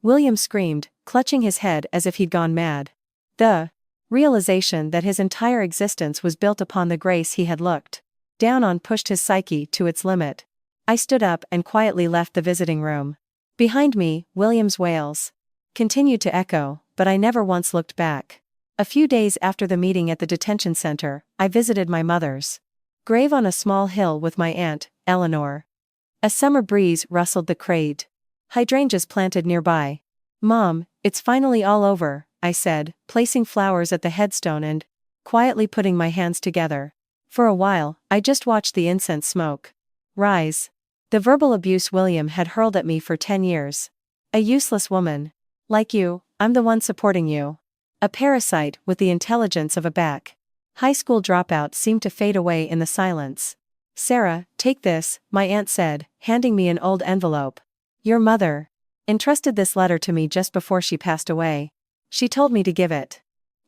William screamed, clutching his head as if he'd gone mad. The realization that his entire existence was built upon the grace he had looked down on pushed his psyche to its limit. I stood up and quietly left the visiting room. Behind me, William's wails continued to echo, but I never once looked back. A few days after the meeting at the detention center, I visited my mother's grave on a small hill with my aunt, Eleanor. A summer breeze rustled the crate hydrangeas planted nearby. Mom, it's finally all over, I said, placing flowers at the headstone and quietly putting my hands together. For a while, I just watched the incense smoke rise. The verbal abuse William had hurled at me for 10 years. A useless woman. Like you, I'm the one supporting you. A parasite with the intelligence of a back high school dropout seemed to fade away in the silence. Sarah, take this, my aunt said, handing me an old envelope. Your mother entrusted this letter to me just before she passed away. She told me to give it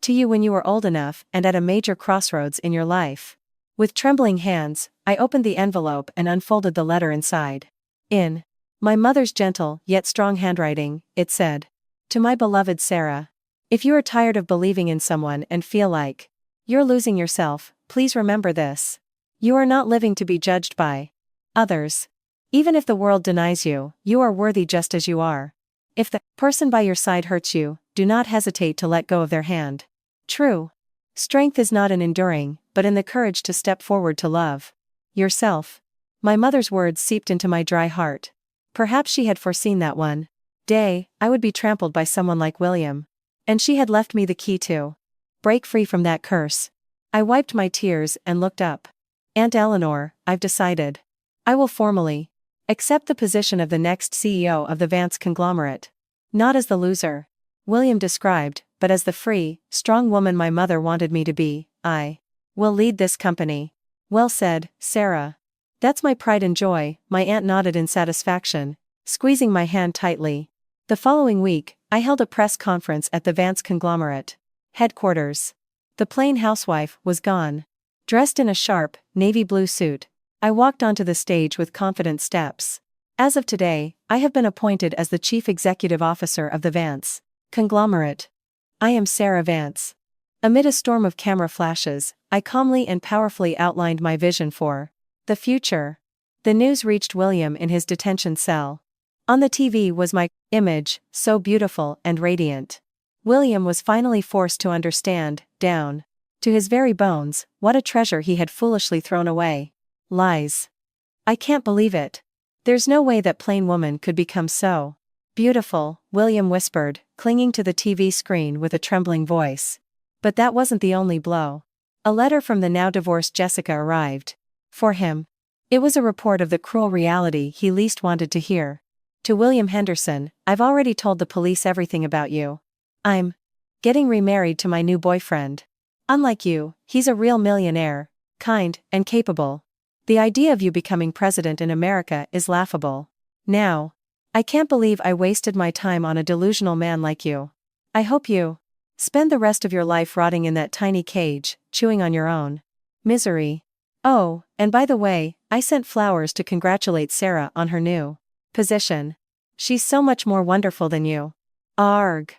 to you when you were old enough and at a major crossroads in your life. With trembling hands, I opened the envelope and unfolded the letter inside. In my mother's gentle yet strong handwriting, it said, to my beloved Sarah, if you are tired of believing in someone and feel like you're losing yourself, please remember this. You are not living to be judged by others. Even if the world denies you, you are worthy just as you are. If the person by your side hurts you, do not hesitate to let go of their hand. True strength is not in enduring, but in the courage to step forward to love yourself. My mother's words seeped into my dry heart. Perhaps she had foreseen that one day, I would be trampled by someone like William. And she had left me the key to break free from that curse. I wiped my tears and looked up. Aunt Eleanor, I've decided. I will formally accept the position of the next CEO of the Vance conglomerate. Not as the loser William described, but as the free, strong woman my mother wanted me to be. I will lead this company. Well said, Sarah. That's my pride and joy, my aunt nodded in satisfaction, squeezing my hand tightly. The following week, I held a press conference at the Vance conglomerate headquarters. The plain housewife was gone. Dressed in a sharp, navy blue suit, I walked onto the stage with confident steps. As of today, I have been appointed as the Chief Executive Officer of the Vance conglomerate. I am Sarah Vance. Amid a storm of camera flashes, I calmly and powerfully outlined my vision for the future. The news reached William in his detention cell. On the TV was my image, so beautiful and radiant. William was finally forced to understand, down to his very bones, what a treasure he had foolishly thrown away. Lies. I can't believe it. There's no way that plain woman could become so beautiful, William whispered, clinging to the TV screen with a trembling voice. But that wasn't the only blow. A letter from the now divorced Jessica arrived. For him. It was a report of the cruel reality he least wanted to hear. To William Henderson, I've already told the police everything about you. I'm getting remarried to my new boyfriend. Unlike you, he's a real millionaire, kind, and capable. The idea of you becoming president in America is laughable. Now, I can't believe I wasted my time on a delusional man like you. I hope you spend the rest of your life rotting in that tiny cage, chewing on your own misery. Oh, and by the way, I sent flowers to congratulate Sarah on her new position. She's so much more wonderful than you. Arg.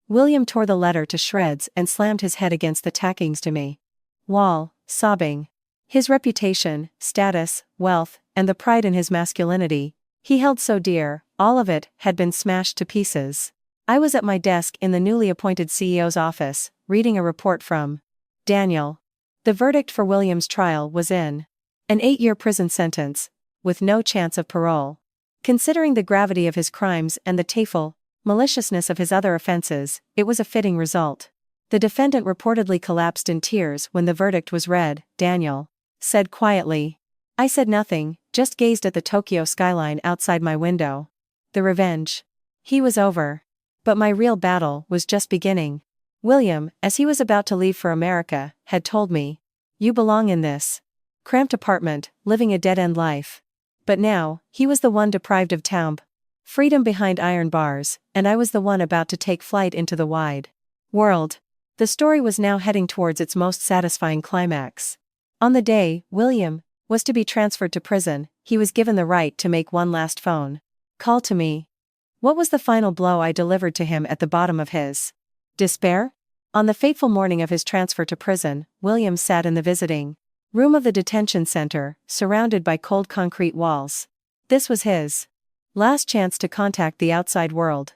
William tore the letter to shreds and slammed his head against the tackings to me wall, sobbing. His reputation, status, wealth, and the pride in his masculinity he held so dear, all of it had been smashed to pieces. I was at my desk in the newly appointed CEO's office, reading a report from Daniel. The verdict for William's trial was in an 8-year prison sentence, with no chance of parole. Considering the gravity of his crimes and the tayful maliciousness of his other offenses, it was a fitting result. The defendant reportedly collapsed in tears when the verdict was read. Daniel said quietly. I said nothing, just gazed at the Tokyo skyline outside my window. The revenge. He was over. But my real battle was just beginning. William, as he was about to leave for America, had told me, you belong in this cramped apartment, living a dead-end life. But now, he was the one deprived of freedom behind iron bars, and I was the one about to take flight into the wide world. The story was now heading towards its most satisfying climax. On the day William was to be transferred to prison, he was given the right to make one last phone call to me. What was the final blow I delivered to him at the bottom of his despair? On the fateful morning of his transfer to prison, William sat in the visiting room of the detention center, surrounded by cold concrete walls. This was his last chance to contact the outside world.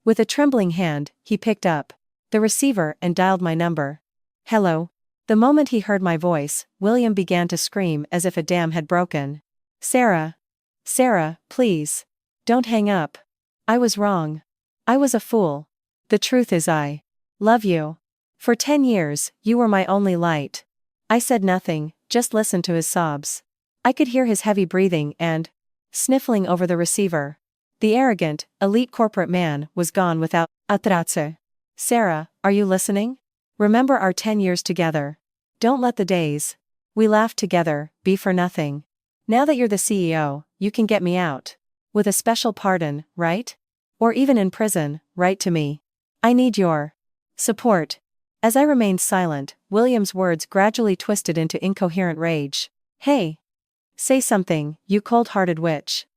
With a trembling hand, he picked up the receiver and dialed my number. Hello. The moment he heard my voice, William began to scream as if a dam had broken. Sarah. Sarah, please. Don't hang up. I was wrong. I was a fool. The truth is I love you. For 10 years, you were my only light. I said nothing, just listened to his sobs. I could hear his heavy breathing and sniffling over the receiver. The arrogant, elite corporate man was gone without a trace. Sarah, are you listening? Remember our 10 years together. Don't let the days we laughed together be for nothing. Now that you're the CEO, you can get me out. With a special pardon, right? Or even in prison, write to me. I need your support. As I remained silent, William's words gradually twisted into incoherent rage. Hey! Say something, you cold-hearted witch.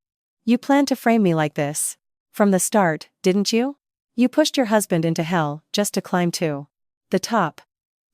You planned to frame me like this from the start, didn't you? You pushed your husband into hell just to climb to the top.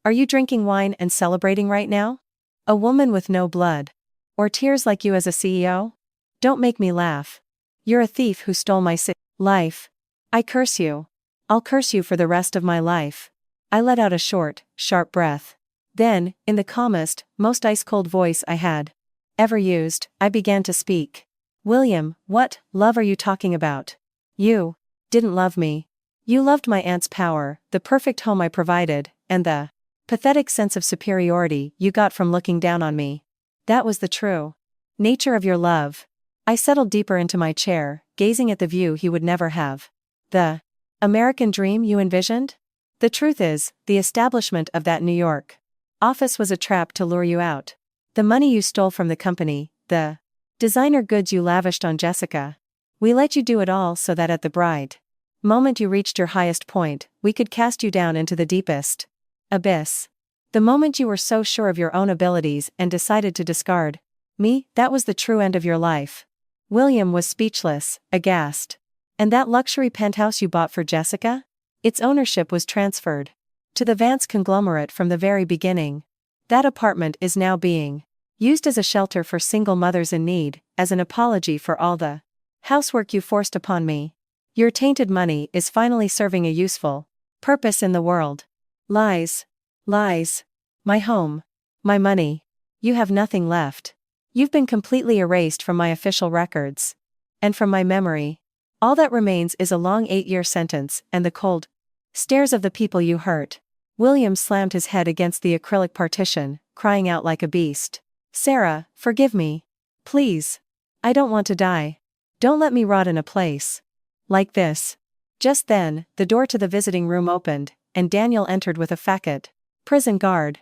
Are you drinking wine and celebrating right now? A woman with no blood. Or tears like you as a CEO? Don't make me laugh. You're a thief who stole my life. I curse you. I'll curse you for the rest of my life. I let out a short, sharp breath. Then, in the calmest, most ice-cold voice I had ever used, I began to speak. William, what love are you talking about? You didn't love me. You loved my aunt's power, the perfect home I provided, and the pathetic sense of superiority you got from looking down on me. That was the true nature of your love. I settled deeper into my chair, gazing at the view he would never have. The American dream you envisioned? The truth is, the establishment of that New York office was a trap to lure you out. The money you stole from the company, the designer goods you lavished on Jessica. We let you do it all so that at the bride moment you reached your highest point, we could cast you down into the deepest abyss. The moment you were so sure of your own abilities and decided to discard me, that was the true end of your life. William was speechless, aghast. And that luxury penthouse you bought for Jessica? Its ownership was transferred to the Vance conglomerate from the very beginning. That apartment is now being used as a shelter for single mothers in need, as an apology for all the housework you forced upon me. Your tainted money is finally serving a useful purpose in the world. Lies. Lies. My home. My money. You have nothing left. You've been completely erased from my official records. And from my memory. All that remains is a long 8-year sentence and the cold stares of the people you hurt. William slammed his head against the acrylic partition, crying out like a beast. Sarah, forgive me. Please. I don't want to die. Don't let me rot in a place like this. Just then, the door to the visiting room opened, and Daniel entered with a facet. Prison guard.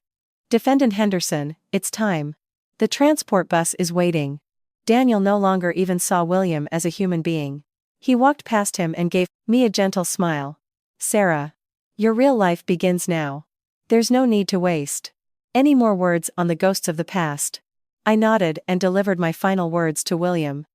Defendant Henderson, it's time. The transport bus is waiting. Daniel no longer even saw William as a human being. He walked past him and gave me a gentle smile. Sarah. Your real life begins now. There's no need to waste any more words on the ghosts of the past. I nodded and delivered my final words to William.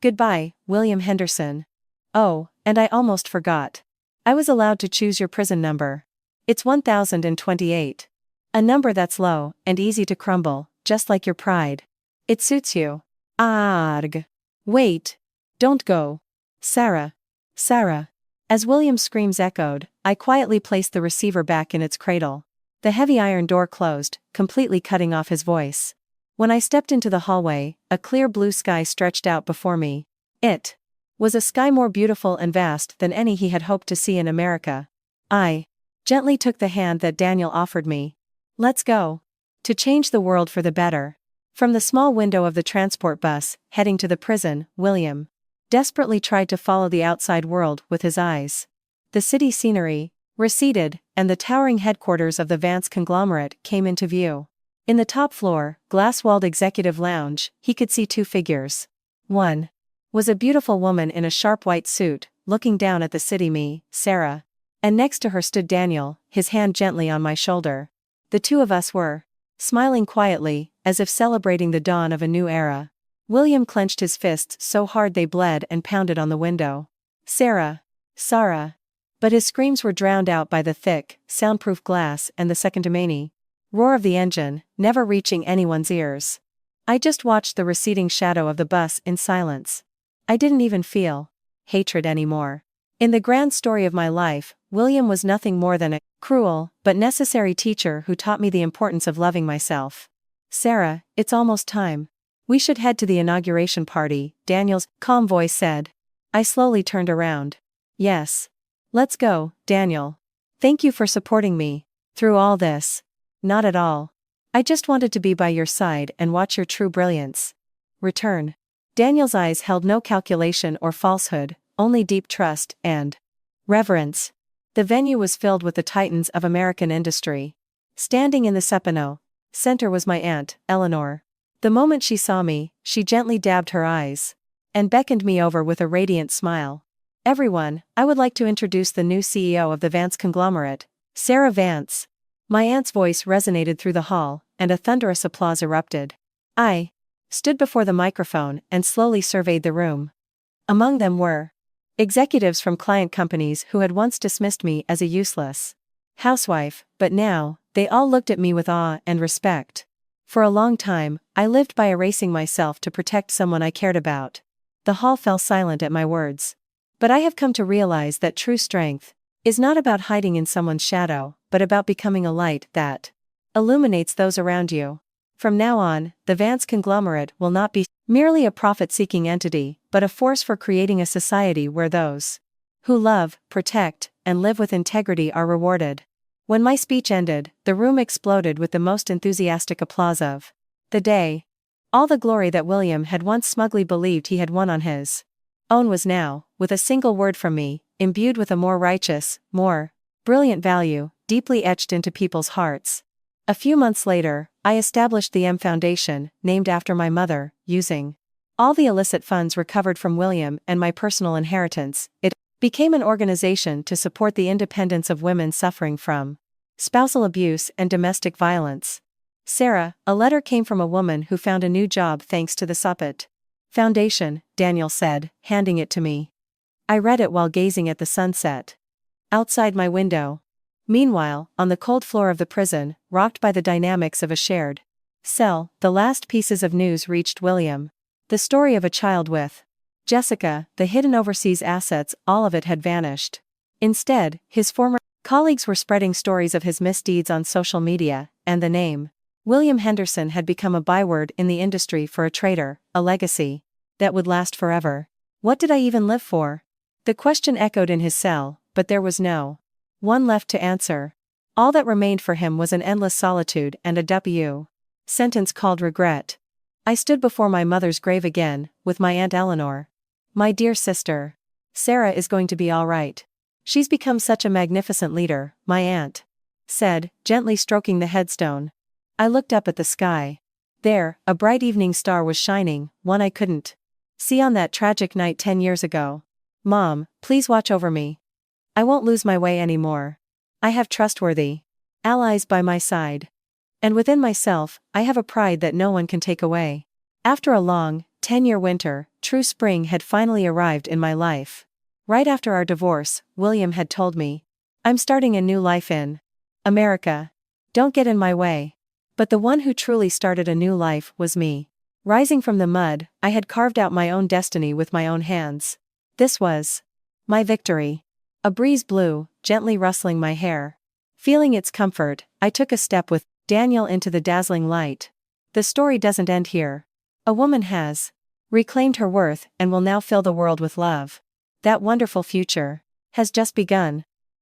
Goodbye, William Henderson. Oh, and I almost forgot. I was allowed to choose your prison number. It's 1028. A number that's low and easy to crumble, just like your pride. It suits you. Arg. Wait. Don't go. Sarah. Sarah. As William's screams echoed, I quietly placed the receiver back in its cradle. The heavy iron door closed, completely cutting off his voice. When I stepped into the hallway, a clear blue sky stretched out before me. It was a sky more beautiful and vast than any he had hoped to see in America. I gently took the hand that Daniel offered me. Let's go. To change the world for the better. From the small window of the transport bus, heading to the prison, William desperately tried to follow the outside world with his eyes. The city scenery receded, and the towering headquarters of the Vance conglomerate came into view. In the top floor, glass-walled executive lounge, he could see 2 figures. One was a beautiful woman in a sharp white suit, looking down at the city me, Sarah. And next to her stood Daniel, his hand gently on my shoulder. The two of us were smiling quietly, as if celebrating the dawn of a new era. William clenched his fists so hard they bled and pounded on the window. Sarah. Sarah. But his screams were drowned out by the thick, soundproof glass and the secondamani roar of the engine, never reaching anyone's ears. I just watched the receding shadow of the bus in silence. I didn't even feel hatred anymore. In the grand story of my life, William was nothing more than a cruel, but necessary teacher who taught me the importance of loving myself. Sarah, it's almost time. We should head to the inauguration party, Daniel's calm voice said. I slowly turned around. Yes. Let's go, Daniel. Thank you for supporting me through all this. Not at all. I just wanted to be by your side and watch your true brilliance return. Daniel's eyes held no calculation or falsehood, only deep trust and reverence. The venue was filled with the titans of American industry. Standing in the Sepano center was my aunt, Eleanor. The moment she saw me, she gently dabbed her eyes and beckoned me over with a radiant smile. Everyone, I would like to introduce the new CEO of the Vance conglomerate, Sarah Vance. My aunt's voice resonated through the hall, and a thunderous applause erupted. I stood before the microphone and slowly surveyed the room. Among them were executives from client companies who had once dismissed me as a useless housewife, but now, they all looked at me with awe and respect. For a long time, I lived by erasing myself to protect someone I cared about. The hall fell silent at my words. But I have come to realize that true strength is not about hiding in someone's shadow, but about becoming a light that illuminates those around you. From now on, the Vance conglomerate will not be merely a profit-seeking entity, but a force for creating a society where those who love, protect, and live with integrity are rewarded. When my speech ended, the room exploded with the most enthusiastic applause of the day. All the glory that William had once smugly believed he had won on his own was now, with a single word from me, imbued with a more righteous, more brilliant value, deeply etched into people's hearts. A few months later, I established the M Foundation, named after my mother, using all the illicit funds recovered from William and my personal inheritance. It became an organization to support the independence of women suffering from spousal abuse and domestic violence. Sarah, a letter came from a woman who found a new job thanks to the Support Foundation, Daniel said, handing it to me. I read it while gazing at the sunset outside my window. Meanwhile, on the cold floor of the prison, rocked by the dynamics of a shared cell, the last pieces of news reached William. The story of a child with Jessica, the hidden overseas assets, all of it had vanished. Instead, his former colleagues were spreading stories of his misdeeds on social media, and the name William Henderson had become a byword in the industry for a traitor, a legacy that would last forever. What did I even live for? The question echoed in his cell, but there was no one left to answer. All that remained for him was an endless solitude and a W sentence called regret. I stood before my mother's grave again, with my Aunt Eleanor. My dear sister. Sarah is going to be all right. She's become such a magnificent leader, my aunt said, gently stroking the headstone. I looked up at the sky. There, a bright evening star was shining, one I couldn't see on that tragic night 10 years ago. Mom, please watch over me. I won't lose my way anymore. I have trustworthy allies by my side. And within myself, I have a pride that no one can take away. After a long, 10-year winter, true spring had finally arrived in my life. Right after our divorce, William had told me, I'm starting a new life in America. Don't get in my way. But the one who truly started a new life was me. Rising from the mud, I had carved out my own destiny with my own hands. This was my victory. A breeze blew, gently rustling my hair. Feeling its comfort, I took a step with Daniel into the dazzling light. The story doesn't end here. A woman has reclaimed her worth and will now fill the world with love. That wonderful future has just begun.